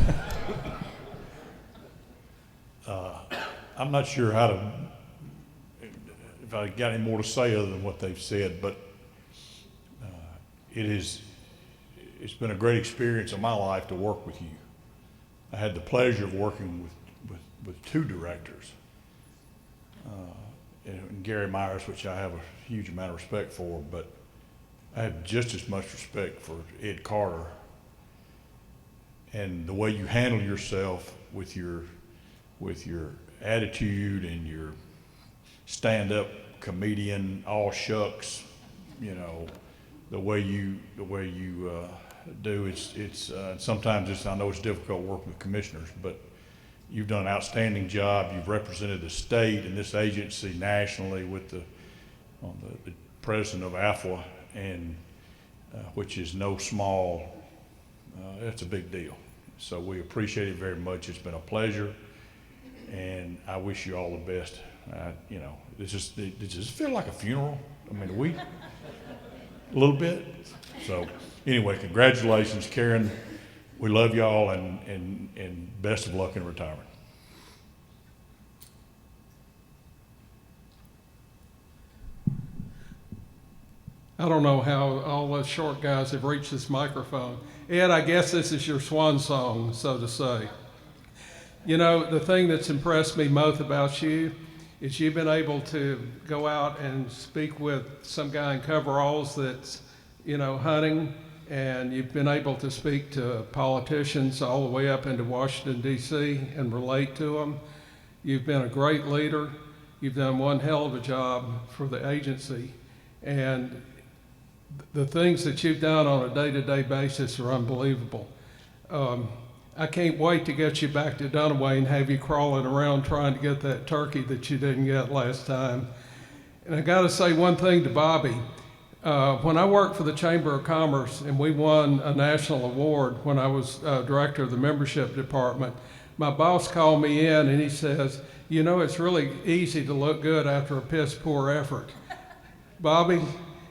I'm not sure how to, if I got any more to say other than what they've said, but it's been a great experience in my life to work with you. I had the pleasure of working with two directors, and Gary Myers, which I have a huge amount of respect for, but I have just as much respect for Ed Carter and the way you handle yourself with your attitude and your stand-up comedian, all shucks, you know, the way you do. It's sometimes I know it's difficult working with commissioners, but you've done an outstanding job. You've represented the state and this agency nationally with the president of AFWA, and which is no small. It's a big deal. So we appreciate it very much. It's been a pleasure, and I wish you all the best. You know, does this feel like a funeral? I mean, a little bit. So anyway, congratulations, Karen. We love y'all, and best of luck in retirement. I don't know how all those short guys have reached this microphone. Ed, I guess this is your swan song, so to say. You know, the thing that's impressed me most about you is you've been able to go out and speak with some guy in coveralls that's, you know, hunting, and you've been able to speak to politicians all the way up into Washington, D.C. and relate to them. You've been a great leader. You've done one hell of a job for the agency, and the things that you've done on a day-to-day basis are unbelievable. I can't wait to get you back to Dunaway and have you crawling around trying to get that turkey that you didn't get last time. And I got to say one thing to Bobby. When I worked for the Chamber of Commerce and we won a national award when I was director of the membership department, my boss called me in and he says, you know, it's really easy to look good after a piss poor effort. Bobby,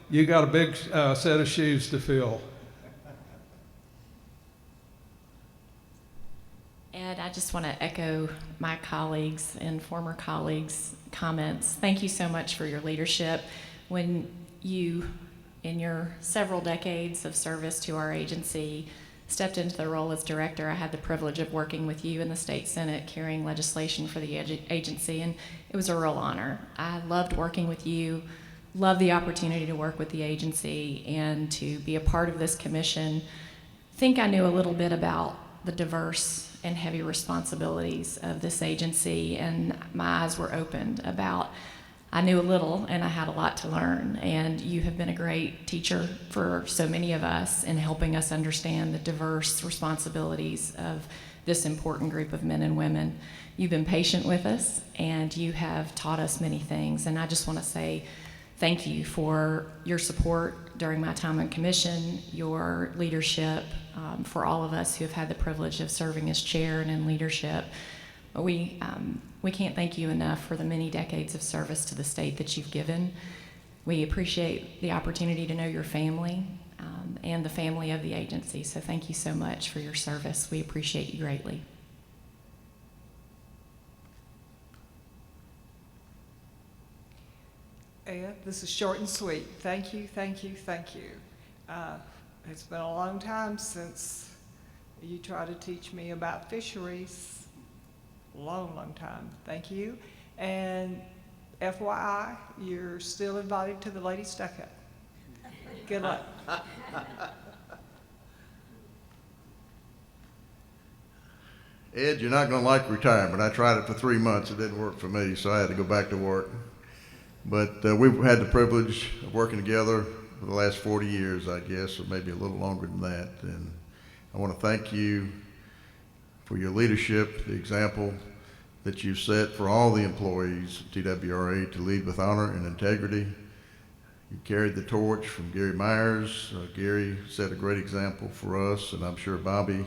you got a big set of shoes to fill. Ed, I just want to echo my colleagues and former colleagues' comments. Thank you so much for your leadership. When you, in your several decades of service to our agency, stepped into the role as director, I had the privilege of working with you in the state Senate carrying legislation for the agency, and it was a real honor. I loved working with you, loved the opportunity to work with the agency and to be a part of this commission. I think I knew a little bit about the diverse and heavy responsibilities of this agency, and my eyes were opened about, I knew a little and I had a lot to learn, and you have been a great teacher for so many of us in helping us understand the diverse responsibilities of this important group of men and women. You've been patient with us and you have taught us many things, and I just want to say thank you for your support during my time on commission, your leadership, for all of us who have had the privilege of serving as chair and in leadership. We can't thank you enough for the many decades of service to the state that you've given. We appreciate the opportunity to know your family and the family of the agency, so thank you so much for your service. We appreciate you greatly. Ed, this is short and sweet. Thank you, thank you, thank you. It's been a long time since you tried to teach me about fisheries. Long, long time. Thank you. And FYI, you're still invited to the Lady Stuck-Up. Good luck. Ed, you're not going to like retirement. I tried it for 3 months. It didn't work for me, so I had to go back to work. But we've had the privilege of working together for the last 40 years, I guess, or maybe a little longer than that. And I want to thank you for your leadership, the example that you've set for all the employees of TWRA to lead with honor and integrity. You carried the torch from Gary Myers. Gary set a great example for us, and I'm sure Bobby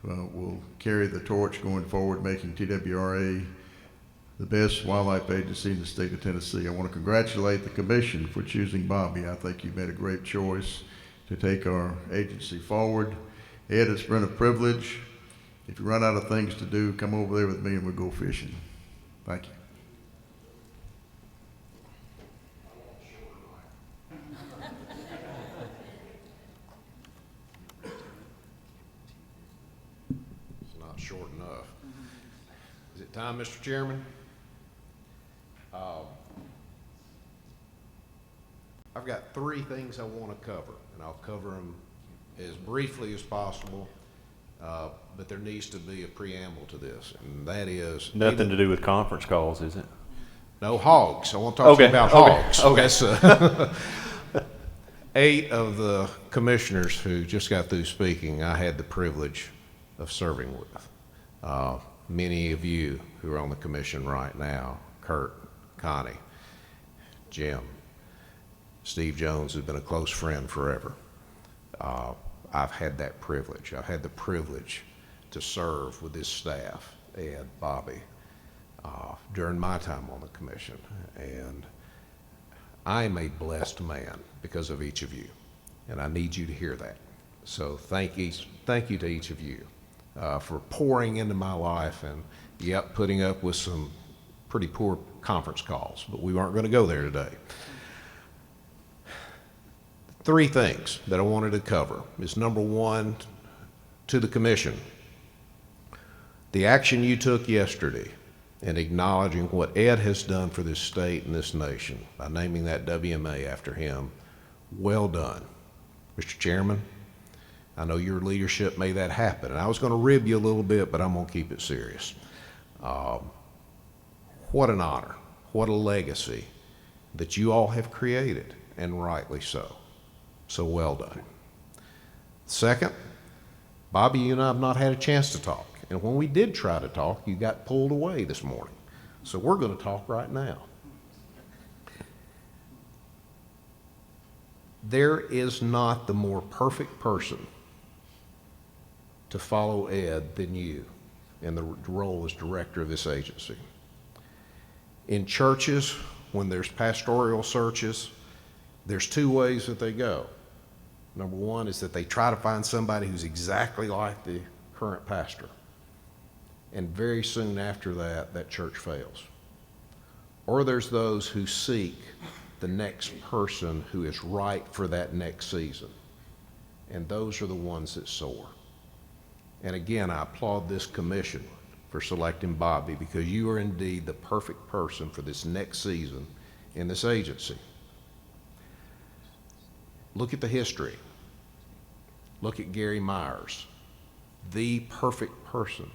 will carry the torch going forward, making TWRA the best wildlife agency in the state of Tennessee. I want to congratulate the commission for choosing Bobby. I think you've made a great choice to take our agency forward. Ed, it's been a privilege. If you run out of things to do, come over there with me and we'll go fishing. Thank you. It's not short enough. Is it time, Mr. Chairman? I've got 3 things I want to cover, and I'll cover them as briefly as possible. But there needs to be a preamble to this, and that is nothing to do with conference calls, is it? No, hogs. I want to talk to you about hogs. Okay. That's 8 of the commissioners who just got through speaking, I had the privilege of serving with. Many of you who are on the commission right now, Kurt, Connie, Jim, Steve Jones, who's been a close friend forever. I've had that privilege. I've had the privilege to serve with this staff, Ed, Bobby, during my time on the commission. And I am a blessed man because of each of you, and I need you to hear that. So thank you to each of you for pouring into my life and, yep, putting up with some pretty poor conference calls, but we weren't going to go there today. 3 things that I wanted to cover is, number 1, to the commission. The action you took yesterday in acknowledging what Ed has done for this state and this nation by naming that WMA after him, well done. Mr. Chairman, I know your leadership made that happen, and I was going to rib you a little bit, but I'm going to keep it serious. What an honor, what a legacy that you all have created, and rightly so. So well done. Second, Bobby, you and I have not had a chance to talk. And when we did try to talk, you got pulled away this morning. So we're going to talk right now. There is not the more perfect person to follow Ed than you in the role as director of this agency. In churches, when there's pastoral searches, there's 2 ways that they go. Number 1 is that they try to find somebody who's exactly like the current pastor. And very soon after that, that church fails. Or there's those who seek the next person who is right for that next season. And those are the ones that soar. And again, I applaud this commission for selecting Bobby, because you are indeed the perfect person for this next season in this agency. Look at the history. Look at Gary Myers, the perfect person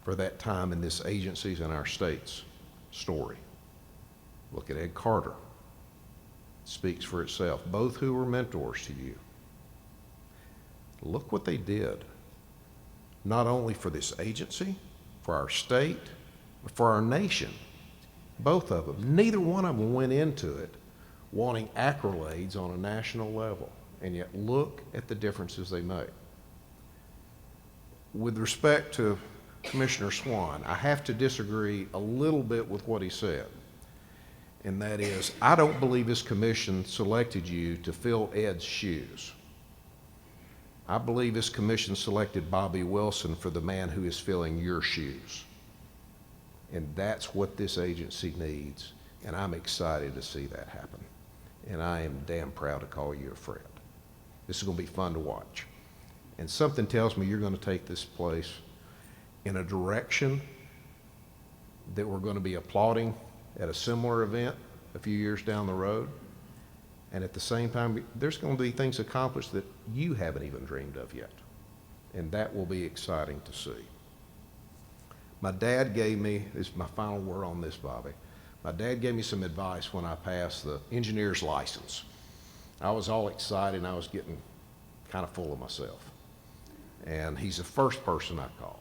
for that time in this agency's and our state's story. Look at Ed Carter. Speaks for itself. Both who were mentors to you. Look what they did, not only for this agency, for our state, but for our nation. Both of them. Neither one of them went into it wanting accolades on a national level, and yet look at the differences they make. With respect to Commissioner Swan, I have to disagree a little bit with what he said, and that is, I don't believe this commission selected you to fill Ed's shoes. I believe this commission selected Bobby Wilson for the man who is filling your shoes. And that's what this agency needs, And I'm excited to see that happen. And I am damn proud to call you a friend. This is going to be fun to watch. And something tells me you're going to take this place in a direction that we're going to be applauding at a similar event a few years down the road. And at the same time, there's going to be things accomplished that you haven't even dreamed of yet. And that will be exciting to see. My dad gave me, this is my final word on this, Bobby. My dad gave me some advice when I passed the engineer's license. I was all excited and I was getting kind of full of myself. And he's the first person I called.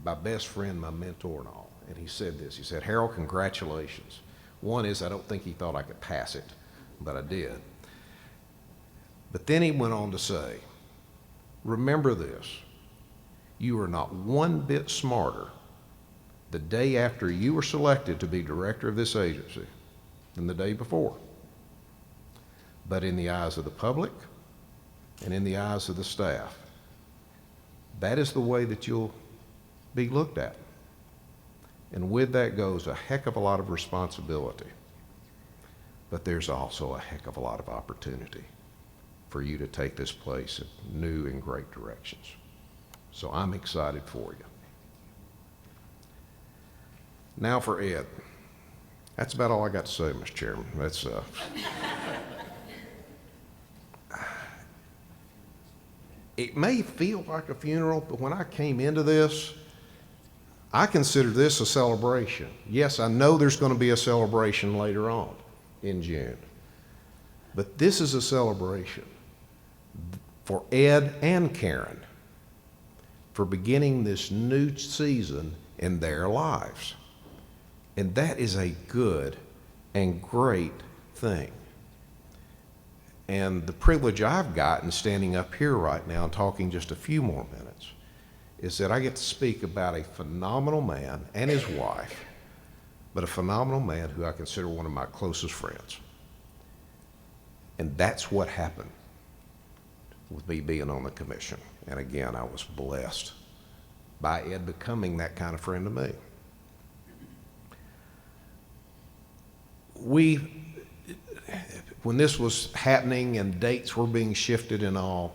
My best friend, my mentor and all. And he said this, he said, Harold, congratulations. One is I don't think he thought I could pass it, but I did. But then he went on to say, remember this, you are not one bit smarter the day after you were selected to be director of this agency than the day before. But in the eyes of the public and in the eyes of the staff, that is the way that you'll be looked at. And with that goes a heck of a lot of responsibility. But there's also a heck of a lot of opportunity for you to take this place in new and great directions. So I'm excited for you. Now for Ed. That's about all I got to say, Mr. Chairman. That's it may feel like a funeral, but when I came into this, I consider this a celebration. Yes, I know there's going to be a celebration later on in June, but this is a celebration for Ed and Karen for beginning this new season in their lives. And that is a good and great thing. And the privilege I've gotten standing up here right now and talking just a few more minutes is that I get to speak about a phenomenal man and his wife, but a phenomenal man who I consider one of my closest friends. And that's what happened with me being on the commission. And again, I was blessed by Ed becoming that kind of friend to me. When this was happening and dates were being shifted and all,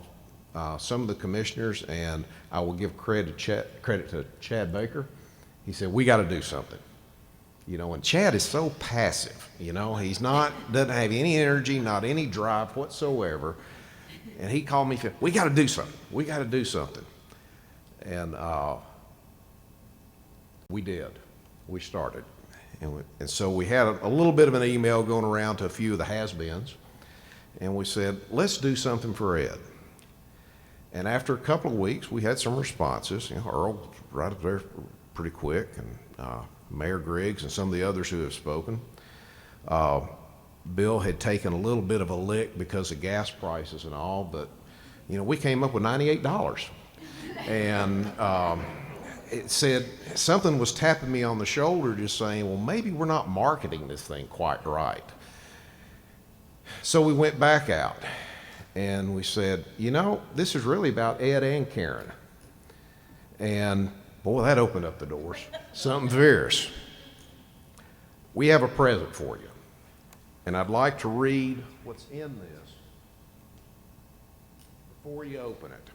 some of the commissioners, and I will give credit to Chad Baker, he said, we got to do something. You know, and Chad is so passive, you know, doesn't have any energy, not any drive whatsoever. And he called me, we got to do something. We got to do something. And we did. We started. And so we had a little bit of an email going around to a few of the has-beens. And we said, let's do something for Ed. And after a couple of weeks, we had some responses. You know, Earl was right up there pretty quick, and Mayor Griggs and some of the others who have spoken. Bill had taken a little bit of a lick because of gas prices and all, but, you know, we came up with $98. And it said, something was tapping me on the shoulder just saying, well, maybe we're not marketing this thing quite right. So we went back out and we said, you know, this is really about Ed and Karen. And boy, that opened up the doors. Something fierce. We have a present for you. And I'd like to read what's in this before you open it.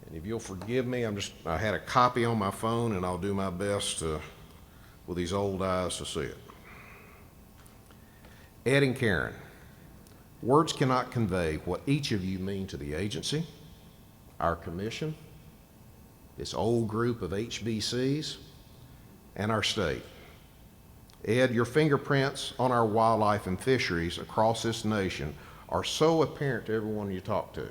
And if you'll forgive me, I had a copy on my phone and I'll do my best with these old eyes to see it. Ed and Karen, words cannot convey what each of you mean to the agency, our commission, this old group of HBCs, and our state. Ed, your fingerprints on our wildlife and fisheries across this nation are so apparent to everyone you talk to.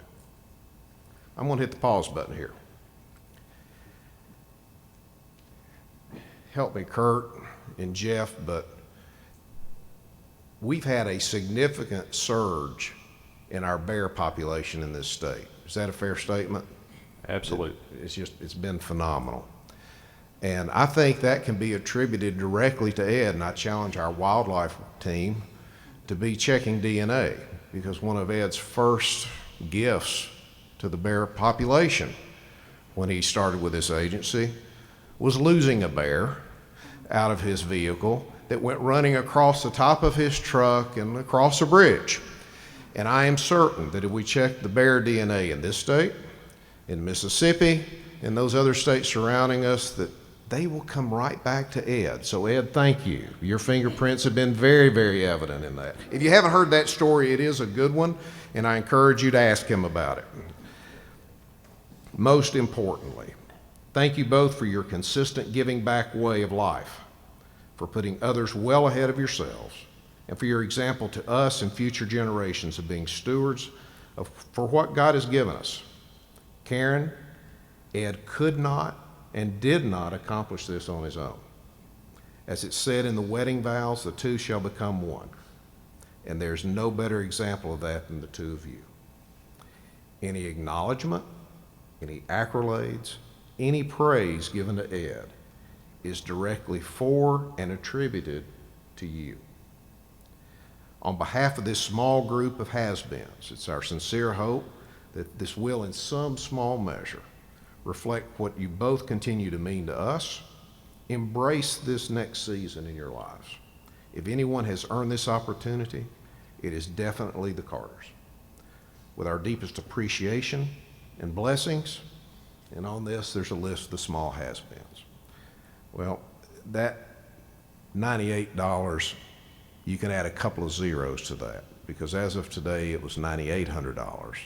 I'm going to hit the pause button here. Help me, Kurt and Jeff, but we've had a significant surge in our bear population in this state. Is that a fair statement? Absolutely. It's been phenomenal. And I think that can be attributed directly to Ed, and I challenge our wildlife team to be checking DNA, because one of Ed's first gifts to the bear population when he started with this agency was losing a bear out of his vehicle that went running across the top of his truck and across a bridge. And I am certain that if we check the bear DNA in this state, in Mississippi, and those other states surrounding us, that they will come right back to Ed. So Ed, thank you. Your fingerprints have been very, very evident in that. If you haven't heard that story, it is a good one, and I encourage you to ask him about it. Most importantly, thank you both for your consistent giving back way of life, for putting others well ahead of yourselves, and for your example to us and future generations of being stewards for what God has given us. Karen, Ed could not and did not accomplish this on his own. As it said in the wedding vows, the two shall become one. And there's no better example of that than the two of you. Any acknowledgement, any accolades, any praise given to Ed is directly for and attributed to you. On behalf of this small group of has-beens, it's our sincere hope that this will, in some small measure, reflect what you both continue to mean to us. Embrace this next season in your lives. If anyone has earned this opportunity, it is definitely the Carters. With our deepest appreciation and blessings, and on this, there's a list of the small has-beens. Well, that $98, you can add a couple of zeros to that, because as of today, it was $9,800.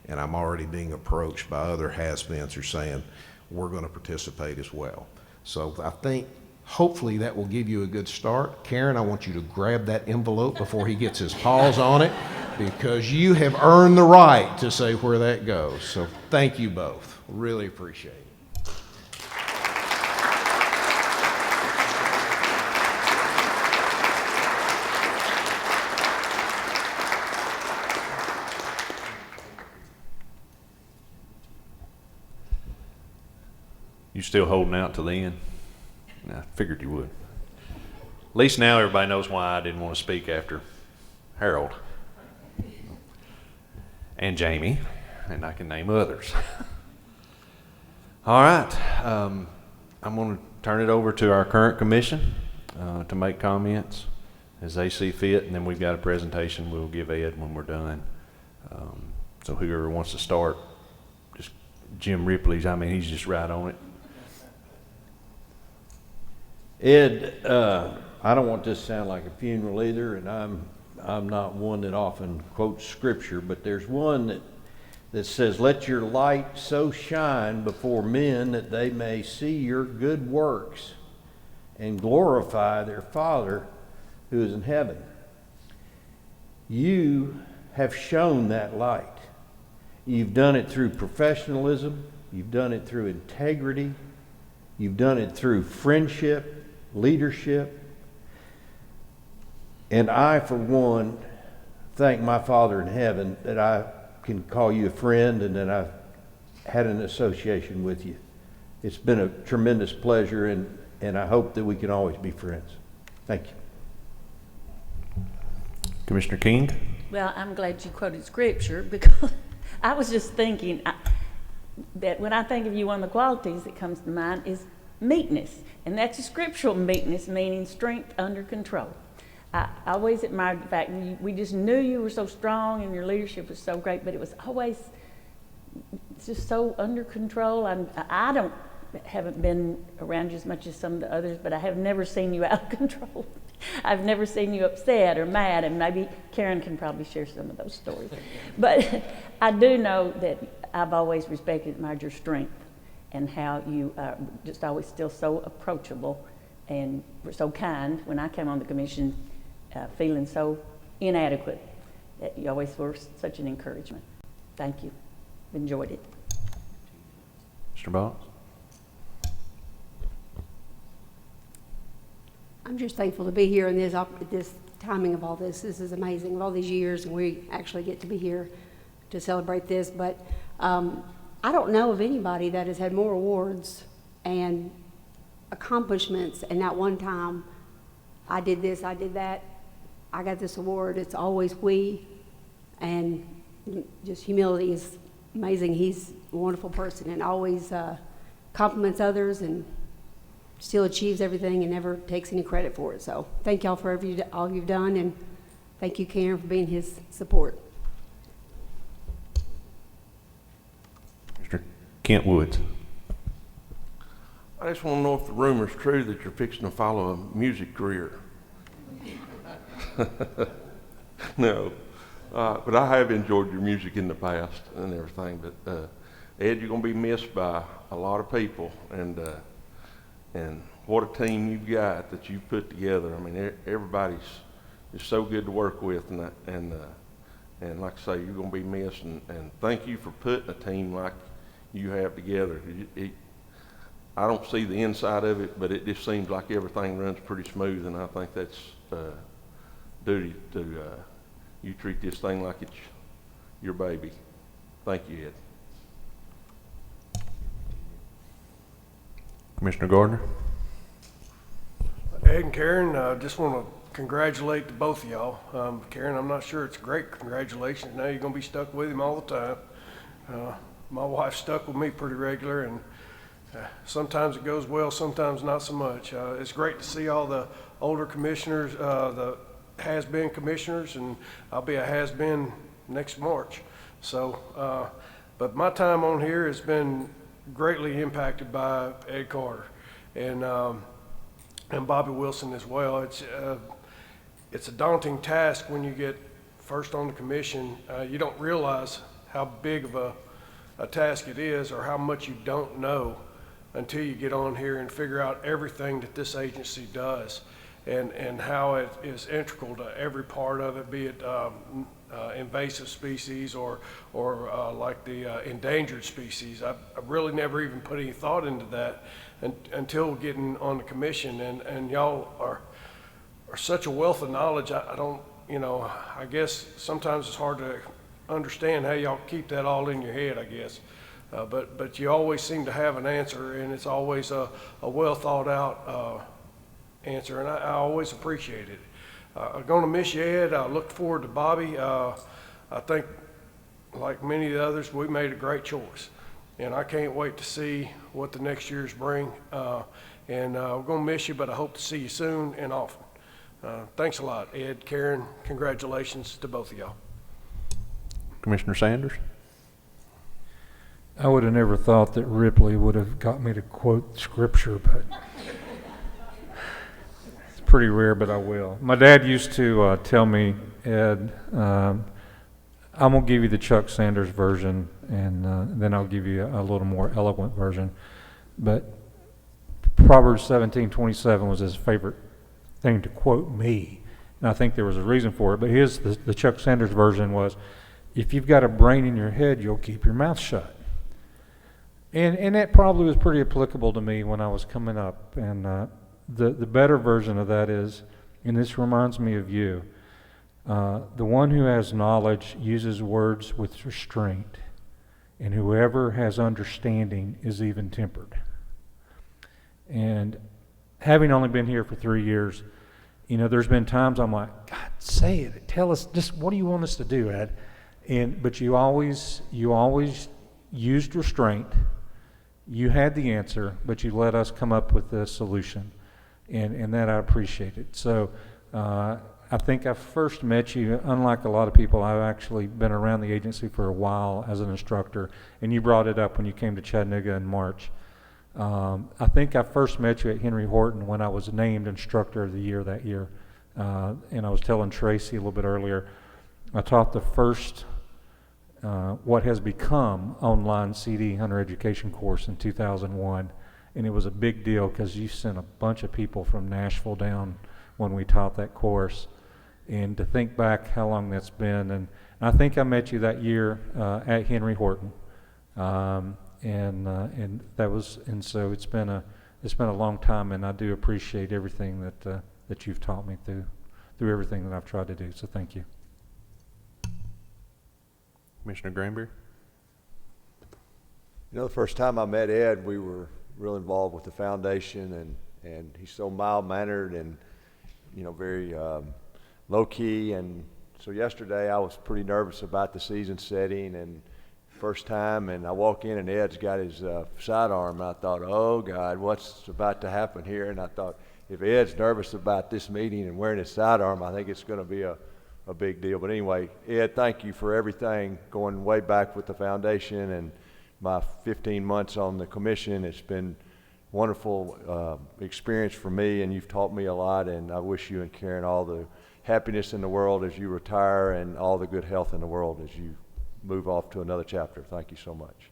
And I'm already being approached by other has-beens who are saying, we're going to participate as well. So I think hopefully that will give you a good start. Karen, I want you to grab that envelope before he gets his paws on it, because you have earned the right to say where that goes. So thank you both. Really appreciate it. You still holding out till the end? I figured you would. At least now everybody knows why I didn't want to speak after Harold and Jamie, and I can name others. All right, I'm going to turn it over to our current commission to make comments as they see fit, and then we've got a presentation we'll give Ed when we're done. So whoever wants to start, just Jim Ripley's, I mean, he's just right on it. Ed, I don't want this to sound like a funeral either, and I'm not one that often quotes scripture, but there's one that says, "Let your light so shine before men that they may see your good works and glorify their Father who is in heaven." You have shown that light. You've done it through professionalism. You've done it through integrity. You've done it through friendship, leadership. And I, for one, thank my Father in heaven that I can call you a friend and that I've had an association with you. It's been a tremendous pleasure, and I hope that we can always be friends. Thank you. Commissioner King? Well, I'm glad you quoted scripture, because I was just thinking that when I think of you, one of the qualities that comes to mind is meekness. And that's a scriptural meekness, meaning strength under control. I always admired the fact that we just knew you were so strong and your leadership was so great, but it was always just so under control. I haven't been around you as much as some of the others, but I have never seen you out of control. I've never seen you upset or mad, and maybe Karen can probably share some of those stories. But I do know that I've always respected and admired your strength and how you are just always still so approachable and were so kind. When I came on the commission feeling so inadequate, that you always were such an encouragement. Thank you. Enjoyed it. Mr. Boggs? I'm just thankful to be here in this timing of all this. This is amazing. Of all these years, and we actually get to be here to celebrate this. But I don't know of anybody that has had more awards and accomplishments, and not one time, I did this, I did that, I got this award. It's always we, and just humility is amazing. He's a wonderful person and always compliments others, and still achieves everything and never takes any credit for it. So thank y'all for all you've done, and thank you, Karen, for being his support. Mr. Kent Woods. I just want to know if the rumor's true that you're fixing to follow a music career. No, but I have enjoyed your music in the past and everything. But Ed, you're going to be missed by a lot of people, and what a team you've got that you've put together. I mean, everybody's just so good to work with, and like I say, you're going to be missed. And thank you for putting a team like you have together. I don't see the inside of it, but it just seems like everything runs pretty smooth, and I think that's duty to you treat this thing like it's your baby. Thank you, Ed. Commissioner Gardner. Ed and Karen, I just want to congratulate the both of y'all. Karen, I'm not sure it's a great congratulations. Now you're going to be stuck with him all the time. My wife's stuck with me pretty regular, and sometimes it goes well, sometimes not so much. It's great to see all the older commissioners, the has-been commissioners, and I'll be a has-been next March. So, but my time on here has been greatly impacted by Ed Carter and Bobby Wilson as well. It's a daunting task when you get first on the commission. You don't realize how big of a task it is, or how much you don't know until you get on here and figure out everything that this agency does, and how it is integral to every part of it, be it invasive species or like the endangered species. I really never even put any thought into that until getting on the commission, and y'all are such a wealth of knowledge. I don't, I guess sometimes it's hard to understand how y'all keep that all in your head, I guess. But you always seem to have an answer, and it's always a well thought out answer, and I always appreciate it. I'm going to miss you, Ed. I look forward to Bobby. I think, like many of the others, we made a great choice, and I can't wait to see what the next years bring. And we're going to miss you, but I hope to see you soon and often. Thanks a lot, Ed, Karen. Congratulations to both of y'all. Commissioner Sanders. I would have never thought that Ripley would have got me to quote scripture, but it's pretty rare, but I will. My dad used to tell me, Ed, I'm going to give you the Chuck Sanders version, and then I'll give you a little more eloquent version. But Proverbs 17:27 was his favorite thing to quote me, and I think there was a reason for it. But the Chuck Sanders version was, if you've got a brain in your head, you'll keep your mouth shut. And that probably was pretty applicable to me when I was coming up. And the better version of that is, and this reminds me of you, the one who has knowledge uses words with restraint, and whoever has understanding is even-tempered. And having only been here for 3 years, there's been times I'm like, God, say it. Tell us, just what do you want us to do, Ed? But you always used restraint. You had the answer, but you let us come up with the solution, and that I appreciated. So I think I first met you, unlike a lot of people, I've actually been around the agency for a while as an instructor, and you brought it up when you came to Chattanooga in March. I think I first met you at Henry Horton when I was named Instructor of the Year that year, and I was telling Tracy a little bit earlier, I taught the first what has become online CD Hunter Education course in 2001, and it was a big deal because you sent a bunch of people from Nashville down when we taught that course. And to think back how long that's been, and I think I met you that year at Henry Horton, and that was, and so it's been a long time, and I do appreciate everything that you've taught me through everything that I've tried to do. So thank you. Commissioner Granberry. The first time I met Ed, we were real involved with the foundation, and he's so mild-mannered and, very low-key. And so yesterday I was pretty nervous about the season setting and first time, and I walk in and Ed's got his sidearm. I thought, oh God, what's about to happen here? And I thought, if Ed's nervous about this meeting and wearing his sidearm, I think it's going to be a big deal. But anyway, Ed, thank you for everything, going way back with the foundation and my 15 months on the commission. It's been wonderful experience for me, and you've taught me a lot, and I wish you and Karen all the happiness in the world as you retire and all the good health in the world as you move off to another chapter. Thank you so much.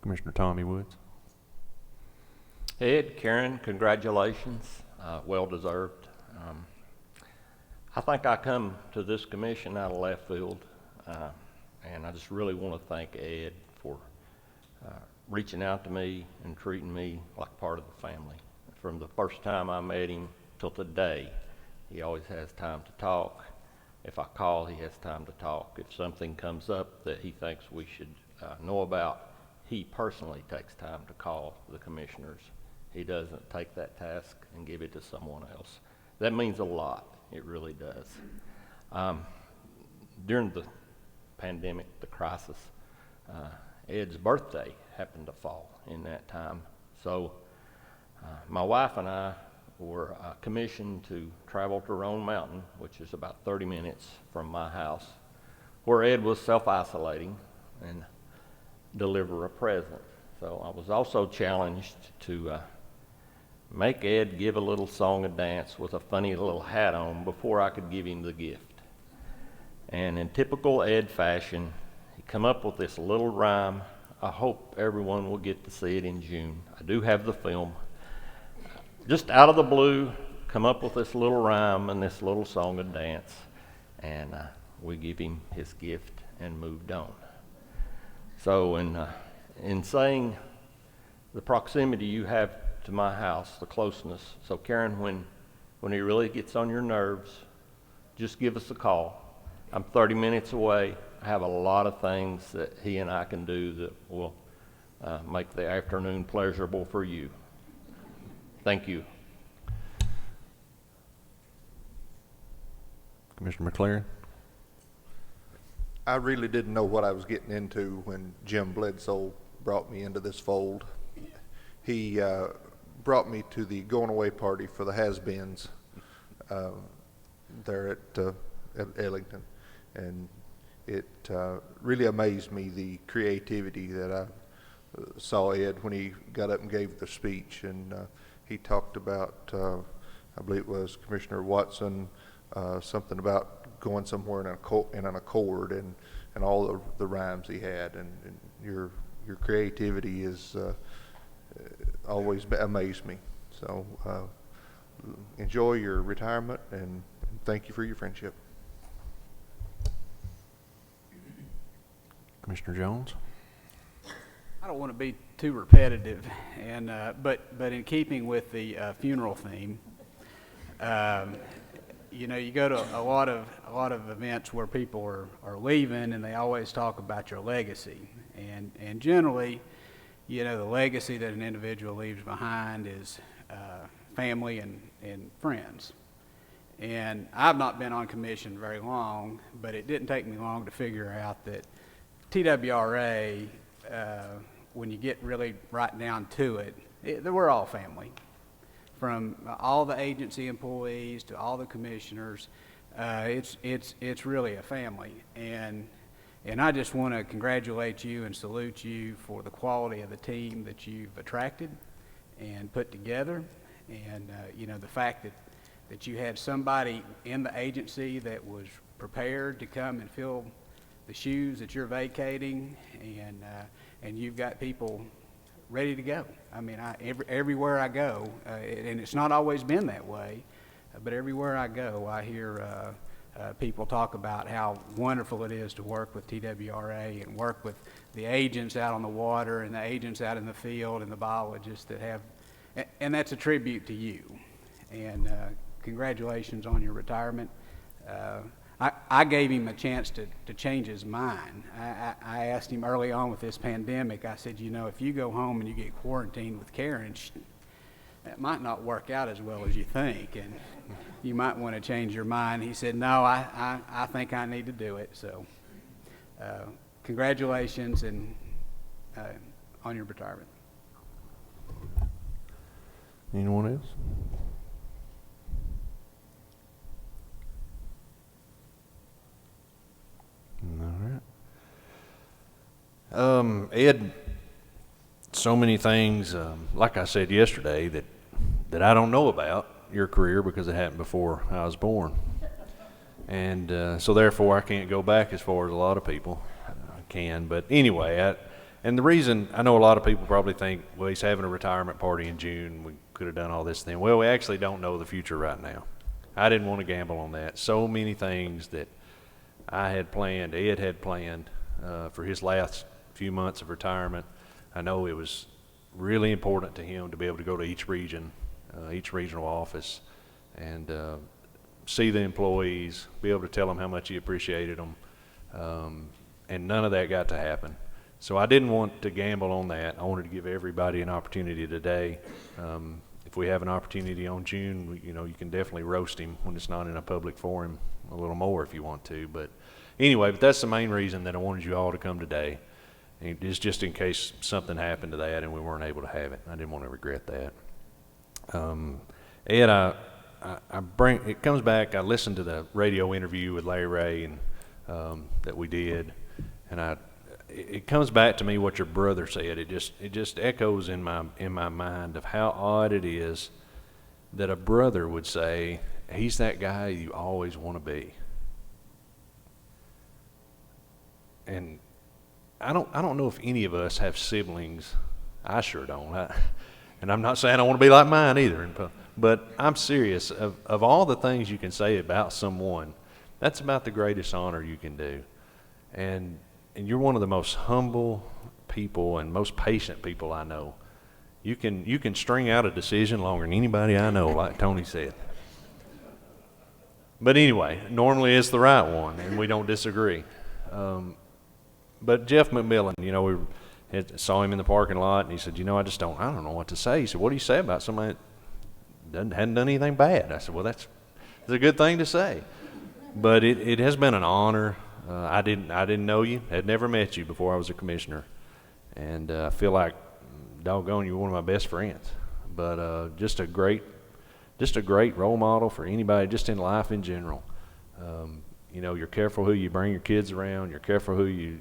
Commissioner Tommy Woods. Ed, Karen, congratulations. Well deserved. I think I come to this commission out of left field, and I just really want to thank Ed for reaching out to me and treating me like part of the family. From the first time I met him till today, he always has time to talk. If I call, he has time to talk. If something comes up that he thinks we should know about, he personally takes time to call the commissioners. He doesn't take that task and give it to someone else. That means a lot. It really does. During the pandemic, the crisis, Ed's birthday happened to fall in that time. So my wife and I were commissioned to travel to Roan Mountain, which is about 30 minutes from my house, where Ed was self-isolating, and deliver a present. So I was also challenged to make Ed give a little song and dance with a funny little hat on before I could give him the gift. And in typical Ed fashion, he come up with this little rhyme. I hope everyone will get to see it in June. I do have the film. Just out of the blue, come up with this little rhyme and this little song and dance, and we give him his gift and moved on. So in saying the proximity you have to my house, the closeness, so Karen, when he really gets on your nerves, just give us a call. I'm 30 minutes away. I have a lot of things that he and I can do that will make the afternoon pleasurable for you. Thank you. Commissioner McLaren. I really didn't know what I was getting into when Jim Bledsoe brought me into this fold. He brought me to the going away party for the has-beens there at Ellington, and it really amazed me, the creativity that I saw Ed when he got up and gave the speech, and he talked about, I believe it was Commissioner Watson, something about going somewhere in an accord, and all the rhymes he had, and your creativity is always amazed me. So enjoy your retirement, and thank you for your friendship. Commissioner Jones. I don't want to be too repetitive, and but in keeping with the funeral theme, you know, you go to a lot of events where people are leaving, and they always talk about your legacy, and generally, you know, the legacy that an individual leaves behind is family and friends. And I've not been on commission very long, but it didn't take me long to figure out that TWRA, when you get really right down to it, we're all family. From all the agency employees to all the commissioners, it's really a family. And I just want to congratulate you and salute you for the quality of the team that you've attracted and put together, and you know, the fact that you had somebody in the agency that was prepared to come and fill the shoes that you're vacating, and you've got people ready to go. I mean, everywhere I go, and it's not always been that way, but everywhere I go, I hear people talk about how wonderful it is to work with TWRA and work with the agents out on the water and the agents out in the field and the biologists that have, and that's a tribute to you. And congratulations on your retirement. I gave him a chance to change his mind. I asked him early on with this pandemic, I said, you know, if you go home and you get quarantined with Karen, that might not work out as well as you think, and you might want to change your mind. He said, no, I think I need to do it. So congratulations and on your retirement. Anyone else? All right. Ed, so many things, like I said yesterday, that I don't know about your career because it happened before I was born. And so therefore I can't go back as far as a lot of people can. But anyway, and the reason, I know a lot of people probably think, well, he's having a retirement party in June, we could have done all this then. Well, we actually don't know the future right now. I didn't want to gamble on that. So many things that I had planned, Ed had planned for his last few months of retirement. I know it was really important to him to be able to go to each region, each regional office, and see the employees, be able to tell them how much he appreciated them, and none of that got to happen. So I didn't want to gamble on that. I wanted to give everybody an opportunity today. If we have an opportunity on June, you can definitely roast him when it's not in a public forum a little more if you want to. But anyway, that's the main reason that I wanted you all to come today. And it's just in case something happened to that and we weren't able to have it. I didn't want to regret that. Ed, it comes back, I listened to the radio interview with Larry Ray and that we did, and it comes back to me what your brother said. It just echoes in my mind of how odd it is that a brother would say, he's that guy you always want to be. And I don't know if any of us have siblings. I sure don't. And I'm not saying I want to be like mine either. But I'm serious. Of all the things you can say about someone, that's about the greatest honor you can do. And you're one of the most humble people and most patient people I know. You can string out a decision longer than anybody I know, like Tony said. But anyway, normally it's the right one, and we don't disagree. But Jeff McMillan, we saw him in the parking lot, and he said, I don't know what to say. He said, what do you say about somebody that hadn't done anything bad? I said, well, that's a good thing to say. But it has been an honor. I didn't know you, had never met you before I was a commissioner, and I feel like, doggone, you're one of my best friends. But just a great role model for anybody, just in life in general. You're careful who you bring your kids around. You're careful who you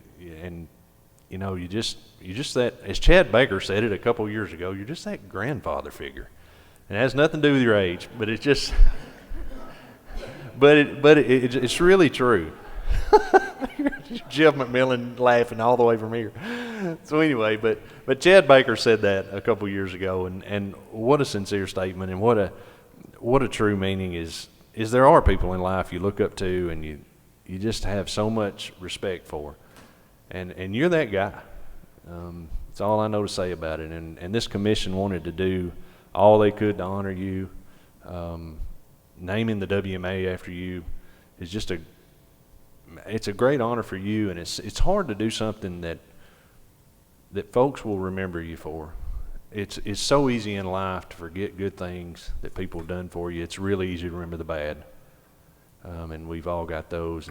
just that, as Chad Baker said it a couple years ago, you're just that grandfather figure. And it has nothing to do with your age, but it's just, it's really true. Jeff McMillan laughing all the way from here. So anyway, but Chad Baker said that a couple years ago, and what a sincere statement, and what a true meaning is there are people in life you look up to and you just have so much respect for, and you're that guy. That's all I know to say about it. And this commission wanted to do all they could to honor you. Naming the WMA after you is just it's a great honor for you, and it's hard to do something that folks will remember you for. It's so easy in life to forget good things that people have done for you. It's really easy to remember the bad, and we've all got those.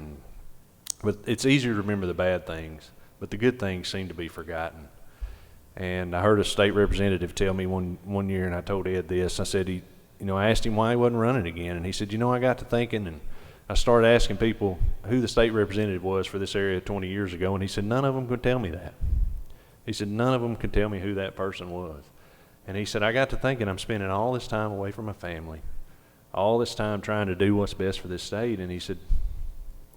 But it's easier to remember the bad things, but the good things seem to be forgotten. And I heard a state representative tell me one year, and I told Ed this. I said, I asked him why he wasn't running again, and he said, I got to thinking, and I started asking people who the state representative was for this area 20 years ago, and he said, none of them could tell me that. He said, none of them could tell me who that person was. And he said, I got to thinking, I'm spending all this time away from my family, all this time trying to do what's best for this state, and he said,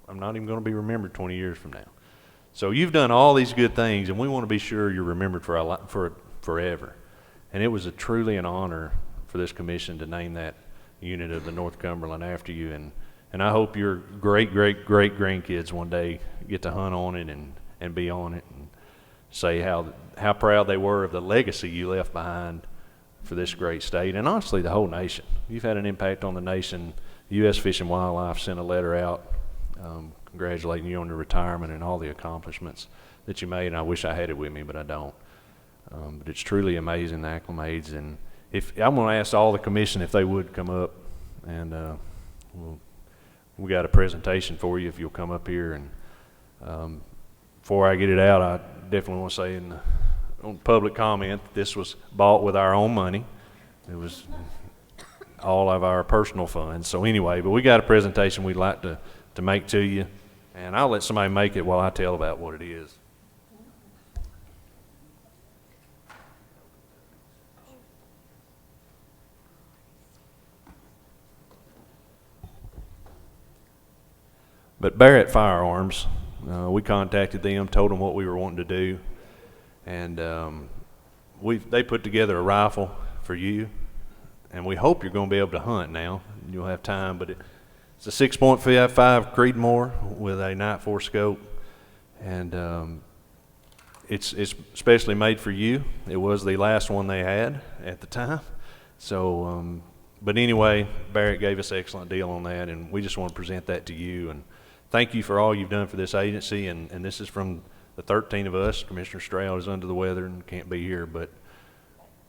I'm not even going to be remembered 20 years from now. So you've done all these good things, and we want to be sure you're remembered for forever. And it was truly an honor for this commission to name that unit of the North Cumberland after you, and I hope your great grandkids one day get to hunt on it and be on it and say how proud they were of the legacy you left behind for this great state, and honestly the whole nation. You've had an impact on the nation. U.S. Fish and Wildlife sent a letter out congratulating you on your retirement and all the accomplishments that you made, and I wish I had it with me, but I don't. But it's truly amazing, the acclimates. And if I'm going to ask all the commission if they would come up, and we got a presentation for you if you'll come up here. And before I get it out, I definitely want to say on public comment that this was bought with our own money. It was all of our personal funds. So anyway, but we got a presentation we'd like to make to you, and I'll let somebody make it while I tell about what it is. But Barrett Firearms, we contacted them, told them what we were wanting to do, and they put together a rifle for you, and we hope you're going to be able to hunt now. You'll have time, but it's a 6.55 Creedmoor with a Night 4 scope, and it's specially made for you. It was the last one they had at the time, so but anyway, Barrett gave us an excellent deal on that, and we just want to present that to you. And thank you for all you've done for this agency, and this is from the 13 of us. Commissioner Stroud is under the weather and can't be here, but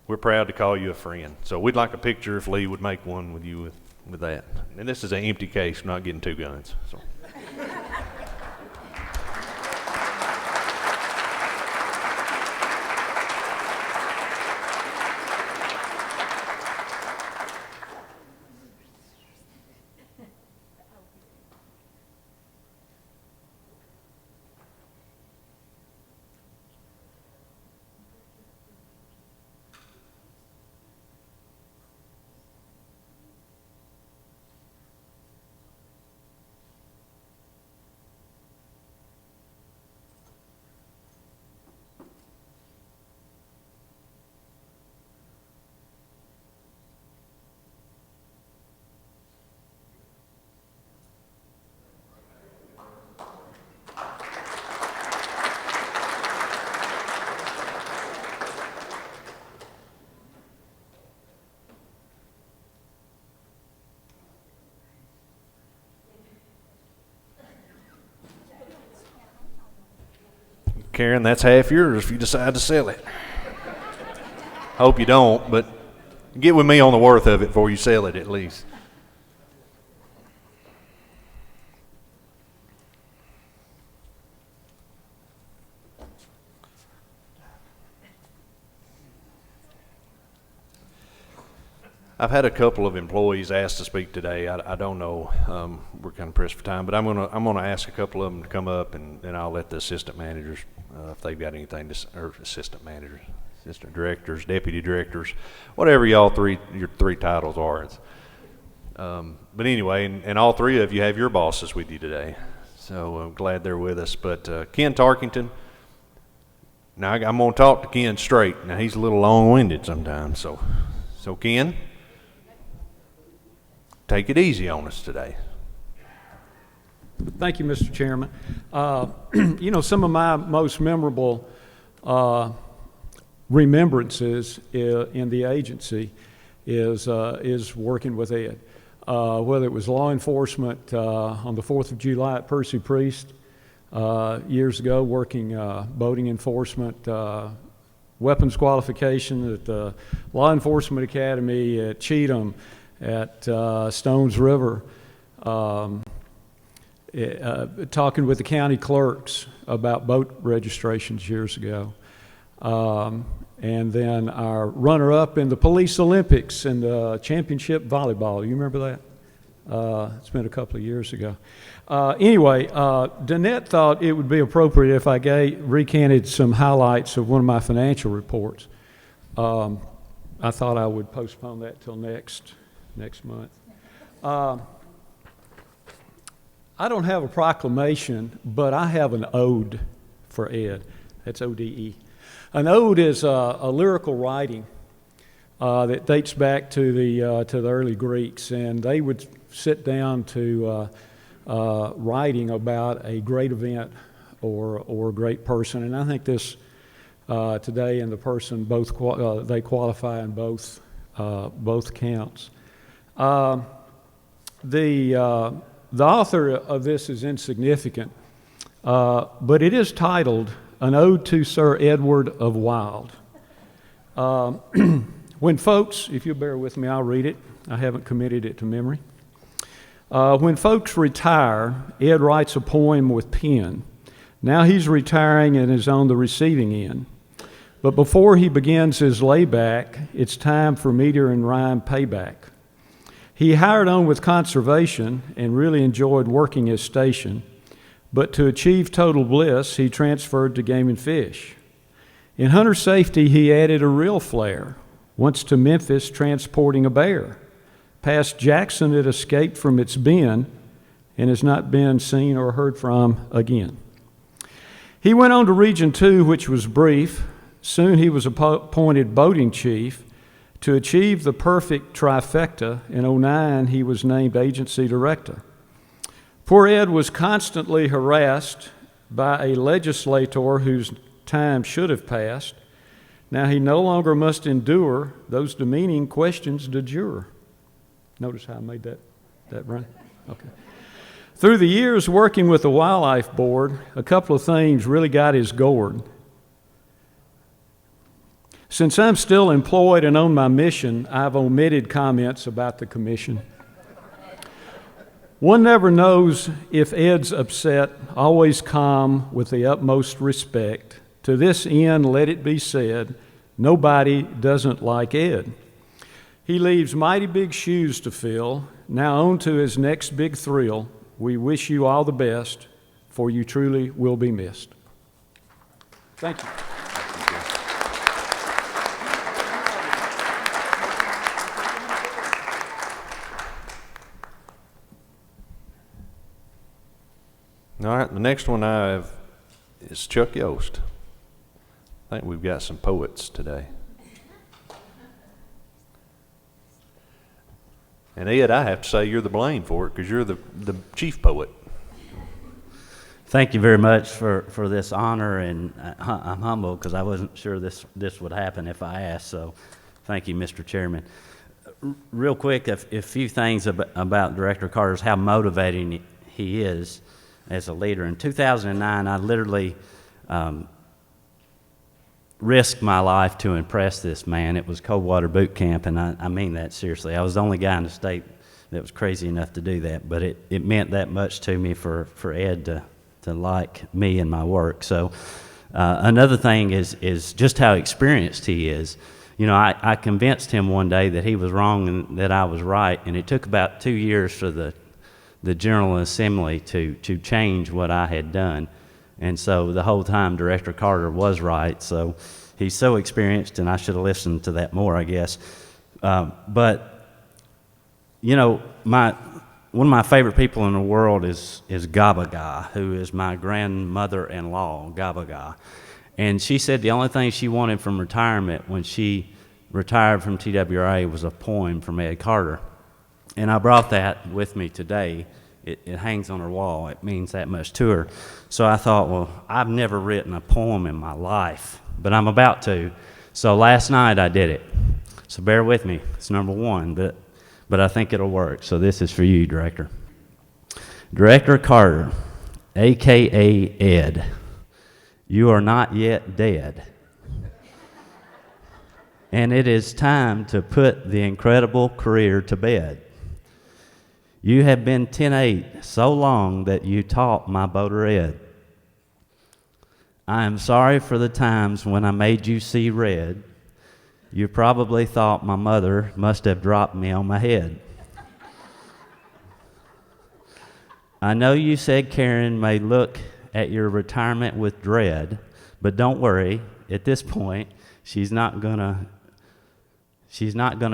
we're proud to call you a friend. So we'd like a picture if Lee would make one with you with that. And this is an empty case, we're not getting 2 guns. So. Karen, that's half yours if you decide to sell it. Hope you don't, but get with me on the worth of it before you sell it at least. I've had a couple of employees ask to speak today. I don't know. We're kind of pressed for time, but I'm gonna ask a couple of them to come up, and then I'll let the assistant managers, if they've got anything to, or assistant managers, assistant directors, deputy directors, whatever your 3 titles are. But anyway, and all 3 of you have your bosses with you today, so I'm glad they're with us. But Ken Tarkington. Now I'm gonna talk to Ken straight. Now he's a little long-winded sometimes, so Ken, take it easy on us today. Thank you, Mr. Chairman. You know, some of my most memorable remembrances in the agency is working with Ed. Whether it was law enforcement on the 4th of July at Percy Priest years ago, working boating enforcement, weapons qualification at the Law Enforcement Academy at Cheatham, at Stones River, talking with the county clerks about boat registrations years ago. And then our runner-up in the Police Olympics and the championship volleyball. You remember that? It's been a couple of years ago. Anyway, Danette thought it would be appropriate if I recanted some highlights of one of my financial reports. I thought I would postpone that till next month. I don't have a proclamation, but I have an ode for Ed. That's O-D-E. An ode is a lyrical writing that dates back to the early Greeks, and they would sit down to writing about a great event or a great person. And I think this today and the person both they qualify in both counts. The author of this is insignificant, but it is titled An Ode to Sir Edward of Wilde. When folks, if you'll bear with me, I'll read it. I haven't committed it to memory. When folks retire, Ed writes a poem with pen Now he's retiring and is on the receiving end. But before he begins his layback, it's time for meter and rhyme payback. He hired on with conservation and really enjoyed working his station, but to achieve total bliss, he transferred to game and fish. In hunter safety, he added a real flair, once to Memphis transporting a bear. Past Jackson, it escaped from its bin and has not been seen or heard from again. He went on to Region 2, which was brief. Soon he was appointed boating chief. To achieve the perfect trifecta, in 2009 he was named agency director. Poor Ed was constantly harassed by a legislator whose time should have passed. Now he no longer must endure those demeaning questions de jure. Notice how I made that run? Okay. Through the years working with the Wildlife Board, a couple of things really got his gourd. Since I'm still employed and on my mission, I've omitted comments about the commission. One never knows if Ed's upset, always calm with the utmost respect. To this end, let it be said, nobody doesn't like Ed. He leaves mighty big shoes to fill. Now on to his next big thrill. We wish you all the best, for you truly will be missed. Thank you. All right, the next one I have is Chuck Yost. I think we've got some poets today. And Ed, I have to say you're the blame for it because you're the chief poet. Thank you very much for this honor, and I'm humbled because I wasn't sure this would happen if I asked, so thank you, Mr. Chairman. Real quick, a few things about Director Carter's, how motivating he is as a leader. In 2009, I literally risked my life to impress this man. It was cold water boot camp, and I mean that seriously. I was the only guy in the state that was crazy enough to do that, but it meant that much to me for Ed to like me and my work. So another thing is just how experienced he is. You know, I convinced him one day that he was wrong and that I was right, and it took about 2 years for the General Assembly to change what I had done. And so the whole time Director Carter was right. So he's so experienced, and I should have listened to that more, I guess. But, you know, one of my favorite people in the world is Gabaga, who is my grandmother-in-law, Gabaga. And she said the only thing she wanted from retirement when she retired from TWRA was a poem from Ed Carter. And I brought that with me today. It hangs on her wall. It means that much to her. So I thought, well, I've never written a poem in my life, but I'm about to. So last night I did it. So bear with me. It's number one, but I think it'll work. So this is for you, Director. Director Carter, a.k.a. Ed, you are not yet dead. And it is time to put the incredible career to bed. You have been 10-8 so long that you taught my boater Ed. I am sorry for the times when I made you see red. You probably thought my mother must have dropped me on my head. I know you said Karen may look at your retirement with dread, but don't worry, at this point, she's not gonna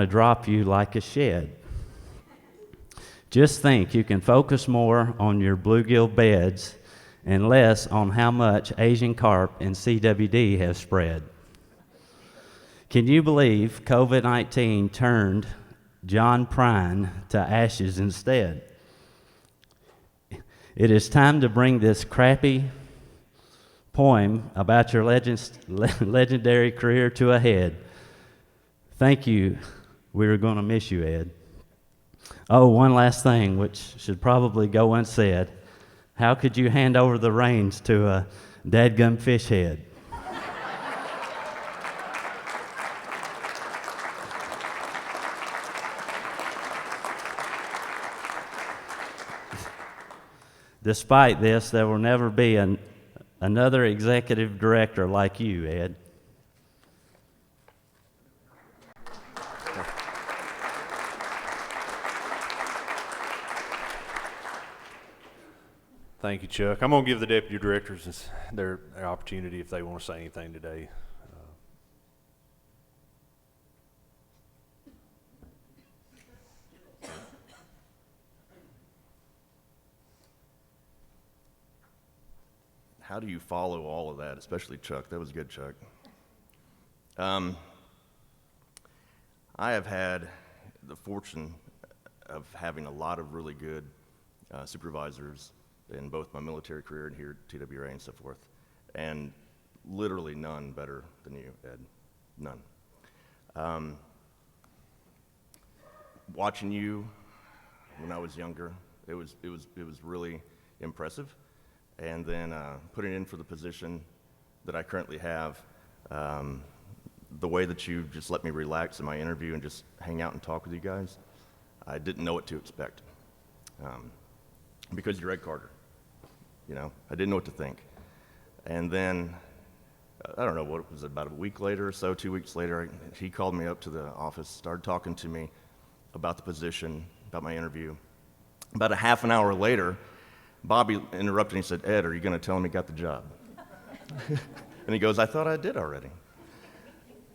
drop you like a shed. Just think you can focus more on your bluegill beds and less on how much Asian carp and CWD have spread. Can you believe COVID-19 turned John Prine to ashes instead? It is time to bring this crappy poem about your legendary career to a head. Thank you. We're going to miss you, Ed. Oh, one last thing, which should probably go unsaid. How could you hand over the reins to a dadgum fish head? Despite this, there will never be another executive director like you, Ed. Thank you, Chuck. I'm going to give the deputy directors their opportunity if they want to say anything today. How do you follow all of that, especially Chuck? That was good, Chuck. I have had the fortune of having a lot of really good supervisors in both my military career and here at TWRA and so forth, and literally none better than you, Ed. None. Watching you when I was younger, it was really impressive. And then putting in for the position that I currently have, the way that you just let me relax in my interview and just hang out and talk with you guys, I didn't know what to expect. Because you're Ed Carter, you know, I didn't know what to think. And then, I don't know, what was it, about a week later or so, 2 weeks later, he called me up to the office, started talking to me about the position, about my interview. About a half an hour later, Bobby interrupted and he said, "Ed, are you going to tell him he got the job?" And he goes, "I thought I did already."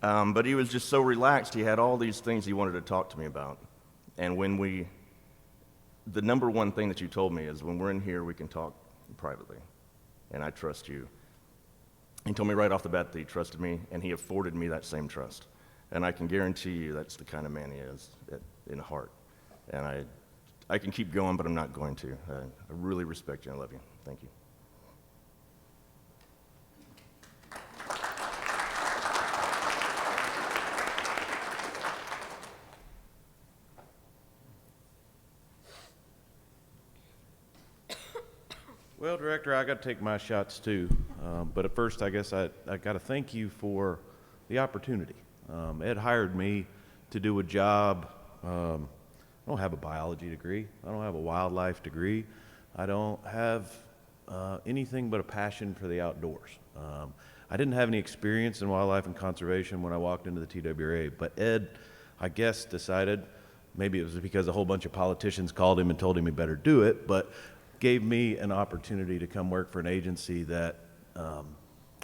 But he was just so relaxed. He had all these things he wanted to talk to me about. And the number one thing that you told me is, when we're in here, we can talk privately. And I trust you. He told me right off the bat that he trusted me, and he afforded me that same trust. And I can guarantee you that's the kind of man he is in heart. And I can keep going, but I'm not going to. I really respect you and I love you. Thank you. Well, Director, I got to take my shots too. But at first, I guess I got to thank you for the opportunity. Ed hired me to do a job. I don't have a biology degree. I don't have a wildlife degree. I don't have anything but a passion for the outdoors. I didn't have any experience in wildlife and conservation when I walked into the TWRA, but Ed, I guess, decided, maybe it was because a whole bunch of politicians called him and told him he better do it, but gave me an opportunity to come work for an agency that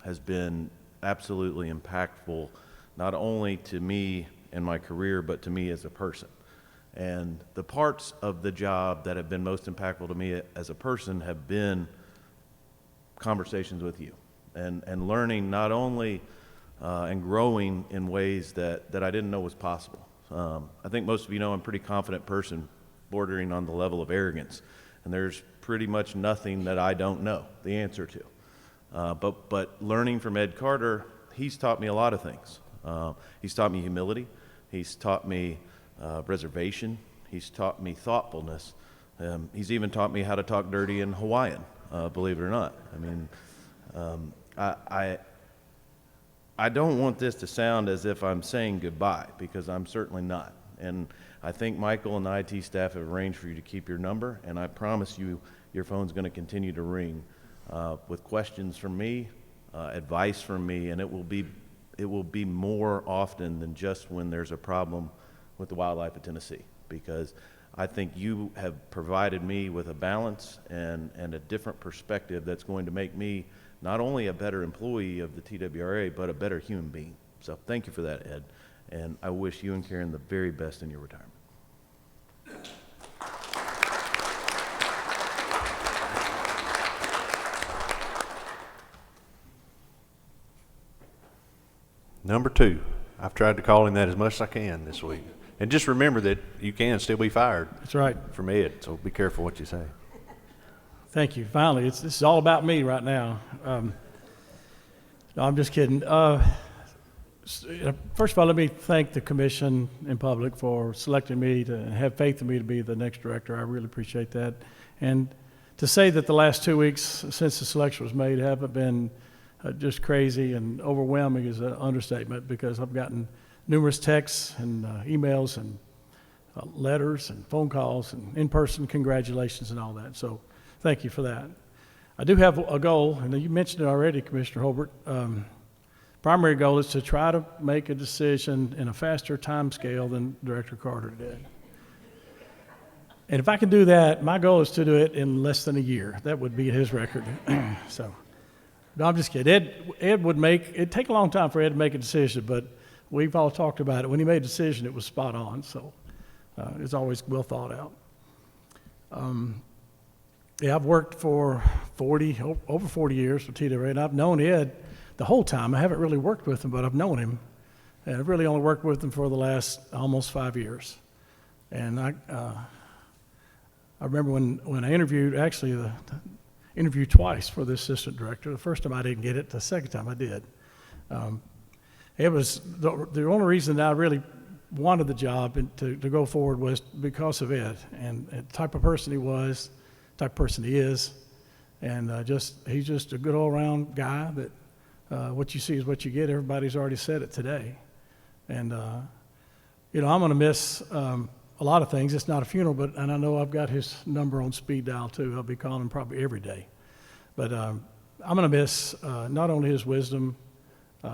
has been absolutely impactful, not only to me and my career, but to me as a person. And the parts of the job that have been most impactful to me as a person have been conversations with you and learning not only and growing in ways that I didn't know was possible. I think most of you know I'm a pretty confident person, bordering on the level of arrogance. And there's pretty much nothing that I don't know the answer to. But learning from Ed Carter, he's taught me a lot of things. He's taught me humility. He's taught me reservation. He's taught me thoughtfulness. He's even taught me how to talk dirty in Hawaiian, believe it or not. I mean, I don't want this to sound as if I'm saying goodbye, because I'm certainly not. And I think Michael and the IT staff have arranged for you to keep your number, and I promise you your phone's going to continue to ring with questions from me, advice from me, and it will be more often than just when there's a problem with the wildlife of Tennessee, because I think you have provided me with a balance and a different perspective that's going to make me not only a better employee of the TWRA, but a better human being. So thank you for that, Ed, and I wish you and Karen the very best in your retirement. Number 2, I've tried to call him that as much as I can this week. And just remember that you can still be fired. That's right. From Ed, so be careful what you say. Thank you. Finally, this is all about me right now. No, I'm just kidding. First of all, let me thank the commission in public for selecting me to have faith in me to be the next director. I really appreciate that. And to say that the last 2 weeks since the selection was made haven't been just crazy and overwhelming is an understatement, because I've gotten numerous texts and emails and letters and phone calls and in-person congratulations and all that. So thank you for that. I do have a goal, and you mentioned it already, Commissioner Holbert. Primary goal is to try to make a decision in a faster time scale than Director Carter did. And if I can do that, my goal is to do it in less than a year. That would be his record. So, no, I'm just kidding. Ed would it'd take a long time for Ed to make a decision, but we've all talked about it. When he made a decision, it was spot on. So it's always well thought out. Yeah, I've worked for over 40 years for TWA, and I've known Ed the whole time. I haven't really worked with him, but I've known him. And I've really only worked with him for the last almost 5 years. And I remember when I interviewed, actually interviewed twice for the assistant director. The first time I didn't get it, the second time I did. It was the only reason that I really wanted the job and to go forward was because of Ed and the type of person he was, type of person he is, and he's just a good all-around guy that what you see is what you get. Everybody's already said it today. And, you know, I'm going to miss a lot of things. It's not a funeral, and I know I've got his number on speed dial too. I'll be calling him probably every day. But I'm going to miss not only his wisdom,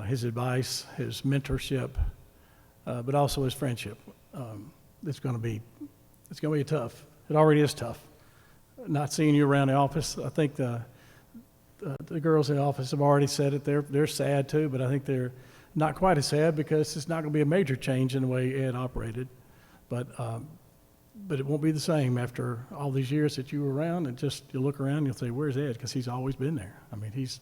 his advice, his mentorship, but also his friendship. It's going to be tough. It already is tough. Not seeing you around the office. I think the girls in the office have already said it. They're sad too, but I think they're not quite as sad because it's not going to be a major change in the way Ed operated. But it won't be the same after all these years that you were around. And just you look around and you'll say, "Where's Ed?" Because he's always been there. I mean, he's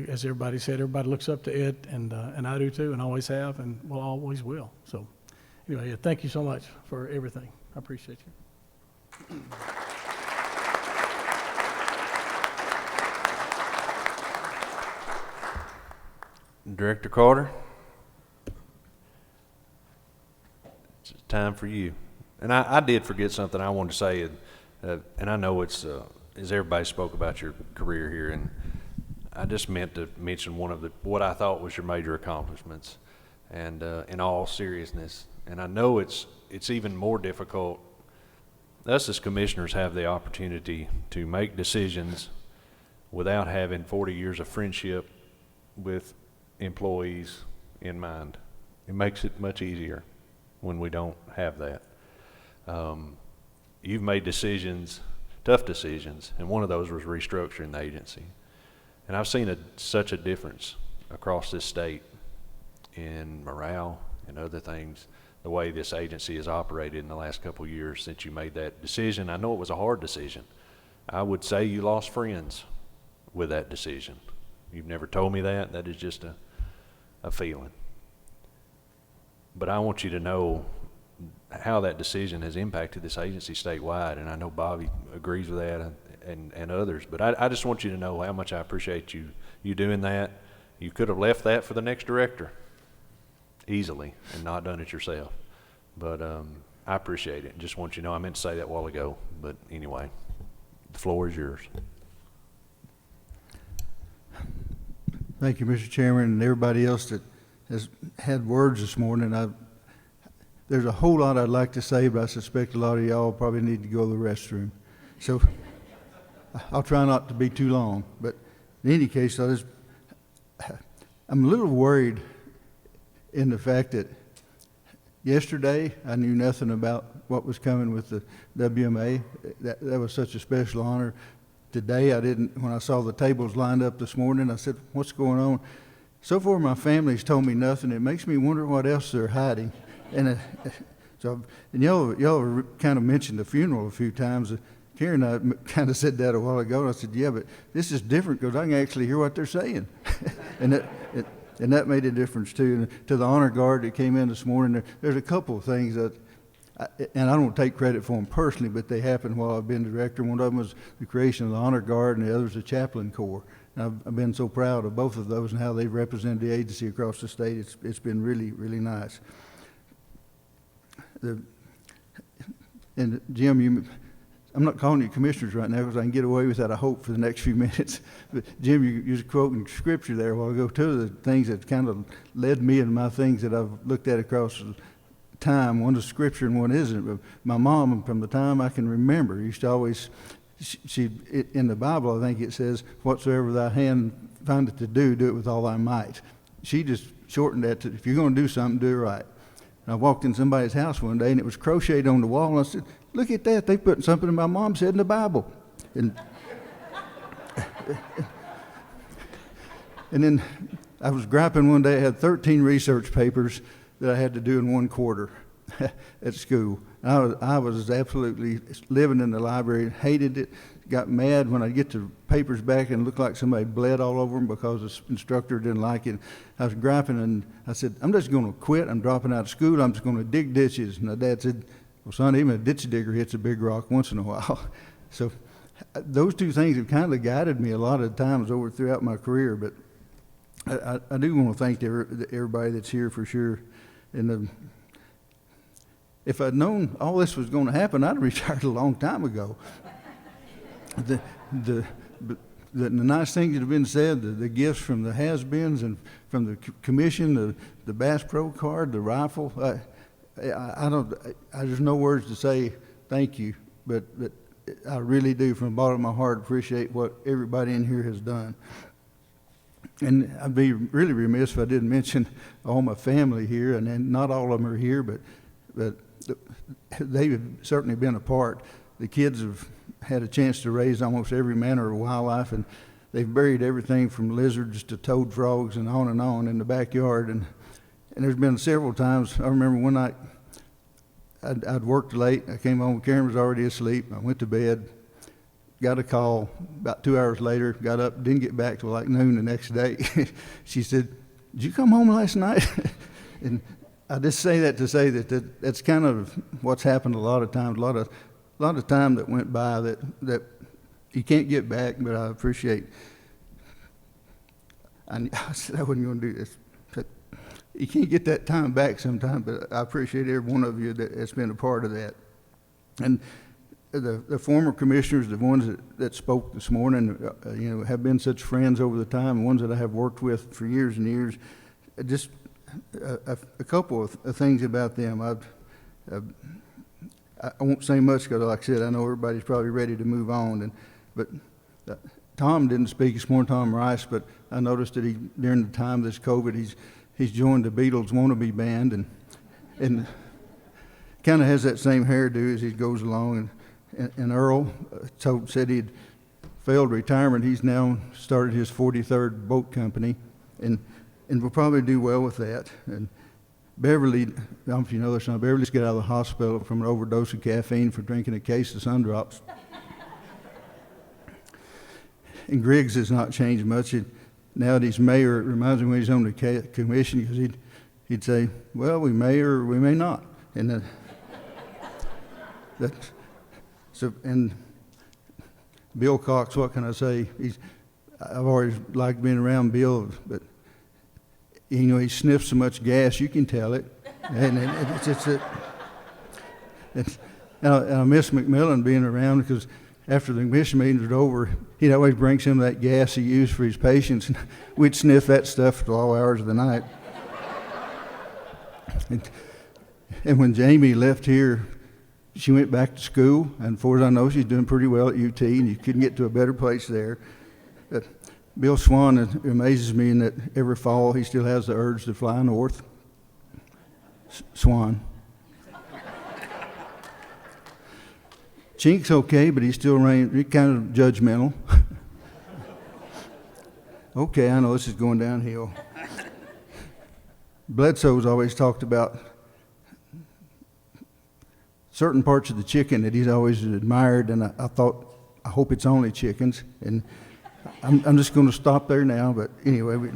as everybody said, everybody looks up to Ed, and I do too, and always have, and will always will. So, anyway, thank you so much for everything. I appreciate you. Director Carter, it's time for you. And I did forget something I wanted to say, and I know it's as everybody spoke about your career here, and I just meant to mention what I thought was your major accomplishments, and in all seriousness. And I know it's even more difficult. Us as commissioners have the opportunity to make decisions without having 40 years of friendship with employees in mind. It makes it much easier when we don't have that. You've made decisions, tough decisions, and one of those was restructuring the agency. And I've seen such a difference across this state in morale and other things, the way this agency has operated in the last couple of years since you made that decision. I know it was a hard decision. I would say you lost friends with that decision. You've never told me that. That is just a feeling. But I want you to know how that decision has impacted this agency statewide, and I know Bobby agrees with that and others, but I just want you to know how much I appreciate you doing that. You could have left that for the next director easily and not done it yourself, but I appreciate it. Just want you to know I meant to say that a while ago, but anyway, the floor is yours. Thank you, Mr. Chairman, and everybody else that has had words this morning. There's a whole lot I'd like to say, but I suspect a lot of y'all probably need to go to the restroom. So I'll try not to be too long. But in any case, I'm a little worried in the fact that yesterday I knew nothing about what was coming with the WMA. That was such a special honor. Today I didn't. When I saw the tables lined up this morning, I said, "What's going on?" So far, my family's told me nothing. It makes me wonder what else they're hiding. And y'all kind of mentioned the funeral a few times. Karen and I kind of said that a while ago. And I said, "Yeah, but this is different because I can actually hear what they're saying," and that made a difference too. And to the honor guard that came in this morning, there's a couple of things that. And I don't take credit for them personally, but they happened while I've been director. One of them was the creation of the Honor Guard, and the other is the Chaplain Corps. And I've been so proud of both of those and how they've represented the agency across the state. It's been really, really nice. And Jim, I'm not calling you commissioners right now because I can get away with that, I hope, for the next few minutes. But Jim, you was quoting scripture there a while ago. Two of the things that kind of led me in my things that I've looked at across time. One is scripture and one isn't. But my mom, from the time I can remember, used to always in the Bible, I think it says, whatsoever thy hand findeth to do, do it with all thy might. She just shortened that to, if you're going to do something, do it right. And I walked in somebody's house one day, and it was crocheted on the wall, and I said, look at that, they put something my mom said in the Bible. And then I was griping one day. I had 13 research papers that I had to do in 1 quarter at school. I was absolutely living in the library, hated it, got mad when I get the papers back and it looked like somebody bled all over them because the instructor didn't like it. I was griping, and I said, I'm just going to quit. I'm dropping out of school. I'm just going to dig ditches. And my dad said, well, son, even a ditch digger hits a big rock once in a while. So those two things have kind of guided me a lot of times throughout my career. But I do want to thank everybody that's here for sure. And if I'd known all this was going to happen, I'd have retired a long time ago. The nice things that have been said, the gifts from the has-beens and from the commission, the Bass Pro card, the rifle, there's no words to say thank you, but I really do, from the bottom of my heart, appreciate what everybody in here has done. And I'd be really remiss if I didn't mention all my family here, and then not all of them are here, but they've certainly been a part. The kids have had a chance to raise almost every manner of wildlife, and they've buried everything from lizards to toad frogs and on in the backyard. And there's been several times. I remember one night I'd worked late. I came home, Karen was already asleep. I went to bed, got a call about 2 hours later, got up, didn't get back till like noon the next day. She said, did you come home last night? And I just say that to say that's kind of what's happened a lot of times, a lot of time that went by that you can't get back, but I appreciate. I said I wasn't going to do this. But you can't get that time back sometimes, but I appreciate every one of you that's been a part of that. And the former commissioners, the ones that spoke this morning, have been such friends over the time, the ones that I have worked with for years and years. Just a couple of things about them. I won't say much because, like I said, I know everybody's probably ready to move on. But Tom didn't speak this morning, Tom Rice, but I noticed that during the time of this COVID, he's joined the Beatles wannabe band and kind of has that same hairdo as he goes along. And Earl said he'd failed retirement. He's now started his 43rd boat company, and will probably do well with that. And Beverly, I don't know if you know this, Beverly's got out of the hospital from an overdose of caffeine for drinking a case of Sun Drops. And Griggs has not changed much. Now that he's mayor, it reminds me when he's on the commission, because he'd say, well, we may or we may not. And and Bill Cox, what can I say? I've always liked being around Bill, but he sniffs so much gas, you can tell it. And I miss McMillan being around, because after the commission meetings were over, he'd always bring some of that gas he used for his patients, and we'd sniff that stuff till all hours of the night. And when Jamie left here, she went back to school, and as far as I know, she's doing pretty well at UT, and you couldn't get to a better place there. Bill Swan amazes me in that every fall he still has the urge to fly north. Swan. Chink's okay, but he's still kind of judgmental. Okay, I know this is going downhill. Bledsoe's always talked about certain parts of the chicken that he's always admired, and I thought, I hope it's only chickens. And I'm just going to stop there now, but anyway.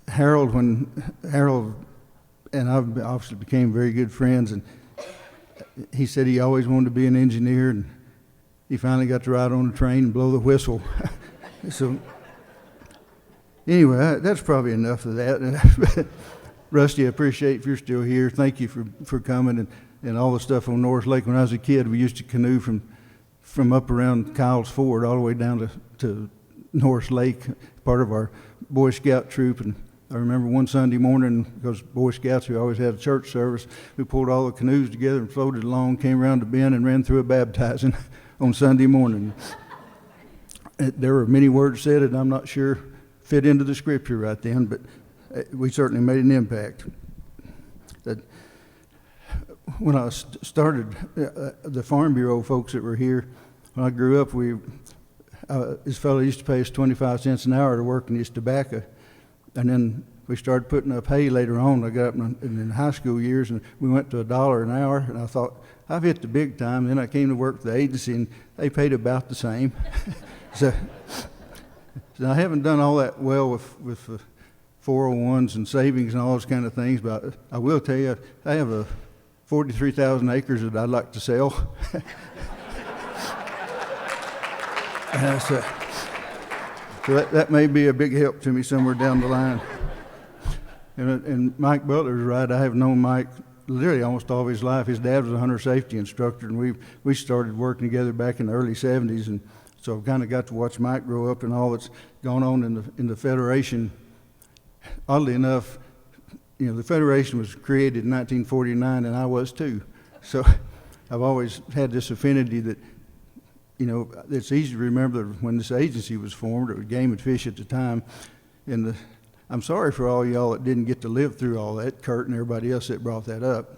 Harold and I obviously became very good friends, and he said he always wanted to be an engineer, and he finally got to ride on a train and blow the whistle. So anyway, that's probably enough of that. Rusty, I appreciate if you're still here. Thank you for coming and all the stuff on North Lake. When I was a kid, we used to canoe from up around Kyle's Ford all the way down to North Lake, part of our Boy Scout troop, and I remember one Sunday morning, because Boy Scouts, we always had a church service, we pulled all the canoes together and floated along, came around the bend and ran through a baptizing on Sunday morning. There were many words said that I'm not sure fit into the scripture right then, but we certainly made an impact. When I started, the Farm Bureau folks that were here, when I grew up, this fellow used to pay us 25 cents an hour to work in his tobacco. And then we started putting up hay later on. I got up in high school years, and we went to $1 an hour, and I thought, I've hit the big time. Then I came to work for the agency, and they paid about the same. So I haven't done all that well with 401s and savings and all those kind of things, but I will tell you, I have 43,000 acres that I'd like to sell. So that may be a big help to me somewhere down the line. And Mike Butler's right. I have known Mike literally almost all of his life. His dad was a hunter safety instructor, and we started working together back in the early 70s, and so I've kind of got to watch Mike grow up and all that's gone on in the Federation. Oddly enough, the Federation was created in 1949, and I was too. So I've always had this affinity that, it's easy to remember when this agency was formed. It was Game and Fish at the time. And I'm sorry for all y'all that didn't get to live through all that, Kurt and everybody else that brought that up.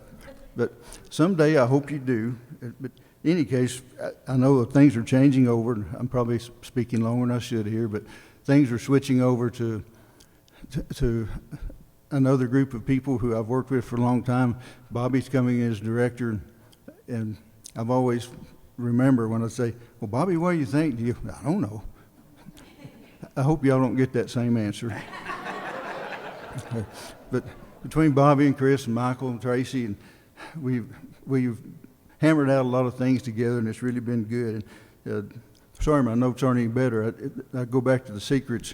But someday I hope you do. But in any case, I know that things are changing over. I'm probably speaking longer than I should here, but things are switching over to another group of people who I've worked with for a long time. Bobby's coming in as director, and I've always remember when I say, well, Bobby, what do you think? I don't know. I hope y'all don't get that same answer. But between Bobby and Chris and Michael and Tracy, and we've hammered out a lot of things together, and it's really been good. And, sorry, my notes aren't any better. I go back to the secrets.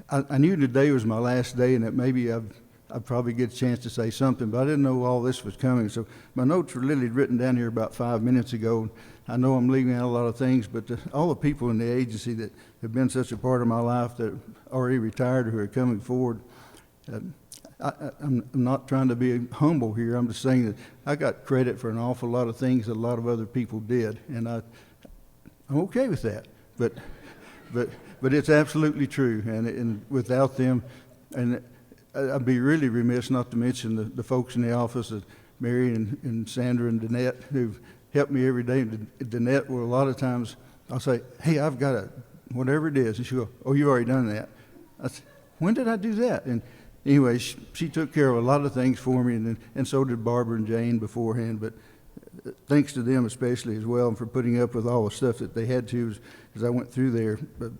I knew today was my last day, and that maybe I'd probably get a chance to say something, but I didn't know all this was coming. So my notes were literally written down here about 5 minutes ago. I know I'm leaving out a lot of things, but all the people in the agency that have been such a part of my life that are already retired or who are coming forward, I'm not trying to be humble here. I'm just saying that I got credit for an awful lot of things that a lot of other people did, and I'm okay with that. But it's absolutely true, and without them, and I'd be really remiss not to mention the folks in the office, Mary and Sandra and Danette, who've helped me every day. Danette, well, a lot of times I'll say, hey, I've got whatever it is, and she'll go, oh, you already done that. I said, when did I do that? And anyway, she took care of a lot of things for me, and so did Barbara and Jane beforehand, but thanks to them especially as well, and for putting up with all the stuff that they had to as I went through there. But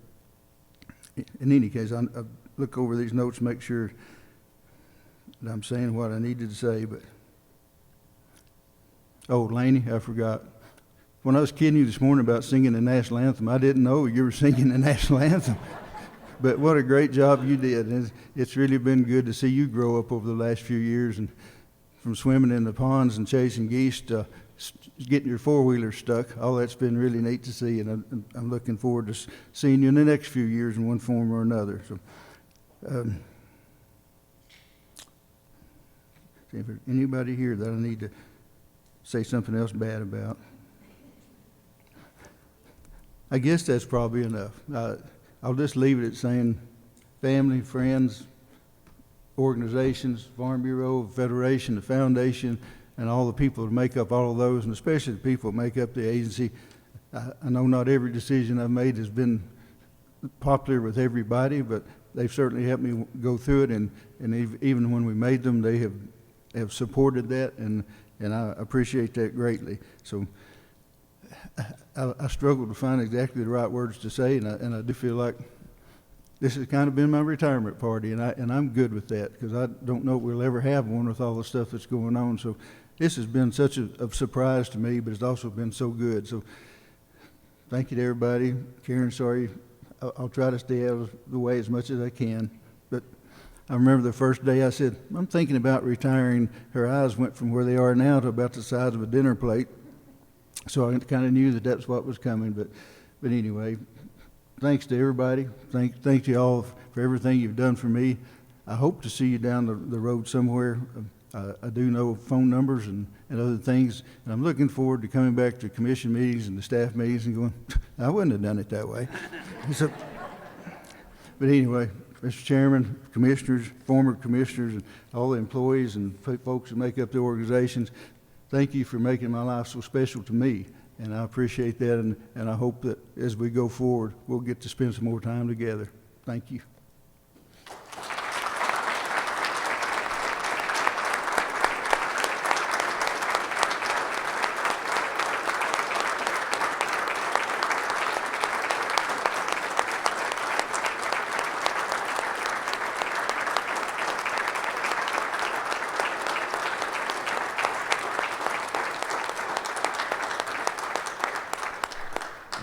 in any case, I look over these notes, make sure that I'm saying what I needed to say. But oh, Laney, I forgot. When I was kidding you this morning about singing the national anthem, I didn't know you were singing the national anthem. But what a great job you did. And it's really been good to see you grow up over the last few years, and from swimming in the ponds and chasing geese to getting your four-wheeler stuck. All that's been really neat to see, and I'm looking forward to seeing you in the next few years in one form or another. So, if there's anybody here that I need to say something else bad about, I guess that's probably enough. I'll just leave it at saying family, friends, organizations, Farm Bureau, Federation, the Foundation, and all the people that make up all of those, and especially the people that make up the agency. I know not every decision I've made has been popular with everybody, but they've certainly helped me go through it, and even when we made them, they have supported that, and I appreciate that greatly. So I struggle to find exactly the right words to say, and I do feel like this has kind of been my retirement party, and I'm good with that, because I don't know if we'll ever have one with all the stuff that's going on. So this has been such a surprise to me, but it's also been so good. So thank you to everybody. Karen, sorry, I'll try to stay out of the way as much as I can. But I remember the first day I said, I'm thinking about retiring. Her eyes went from where they are now to about the size of a dinner plate. So I kind of knew that that's what was coming. But anyway, thanks to everybody. Thank you all for everything you've done for me. I hope to see you down the road somewhere. I do know phone numbers and other things, and I'm looking forward to coming back to commission meetings and the staff meetings and going, I wouldn't have done it that way. So, but anyway, Mr. Chairman, commissioners, former commissioners, and all the employees and folks that make up the organizations, thank you for making my life so special to me, and I appreciate that, and I hope that as we go forward, we'll get to spend some more time together. Thank you.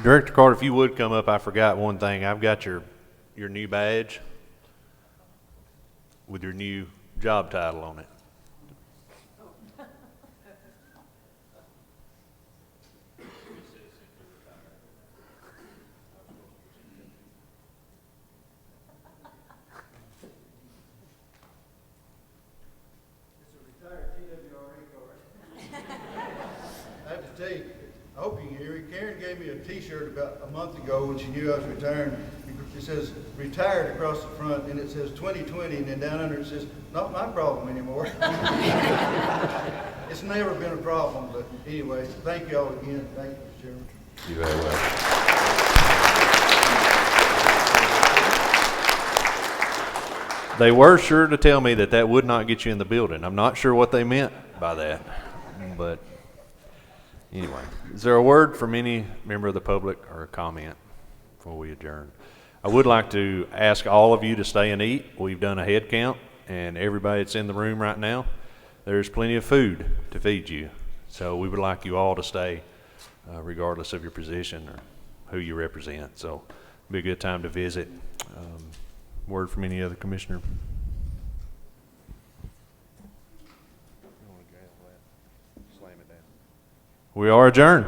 Director Carter, if you would come up, I forgot one thing. I've got your new badge with your new job title on it. It's a retired TWRA card. I have to tell you, I hope you can hear me. Karen gave me a T-shirt about a month ago when she knew I was retiring. It says retired across the front, and it says 2020, and then down under it says not my problem anymore. It's never been a problem, but anyway, thank you all again. Thank you, Mr. Chairman. You very well. They were sure to tell me that would not get you in the building. I'm not sure what they meant by that, but anyway, is there a word from any member of the public or a comment before we adjourn? I would like to ask all of you to stay and eat. We've done a head count, and everybody that's in the room right now, there's plenty of food to feed you. So we would like you all to stay, regardless of your position or who you represent. So it'll be a good time to visit. Word from any other commissioner? We are adjourned.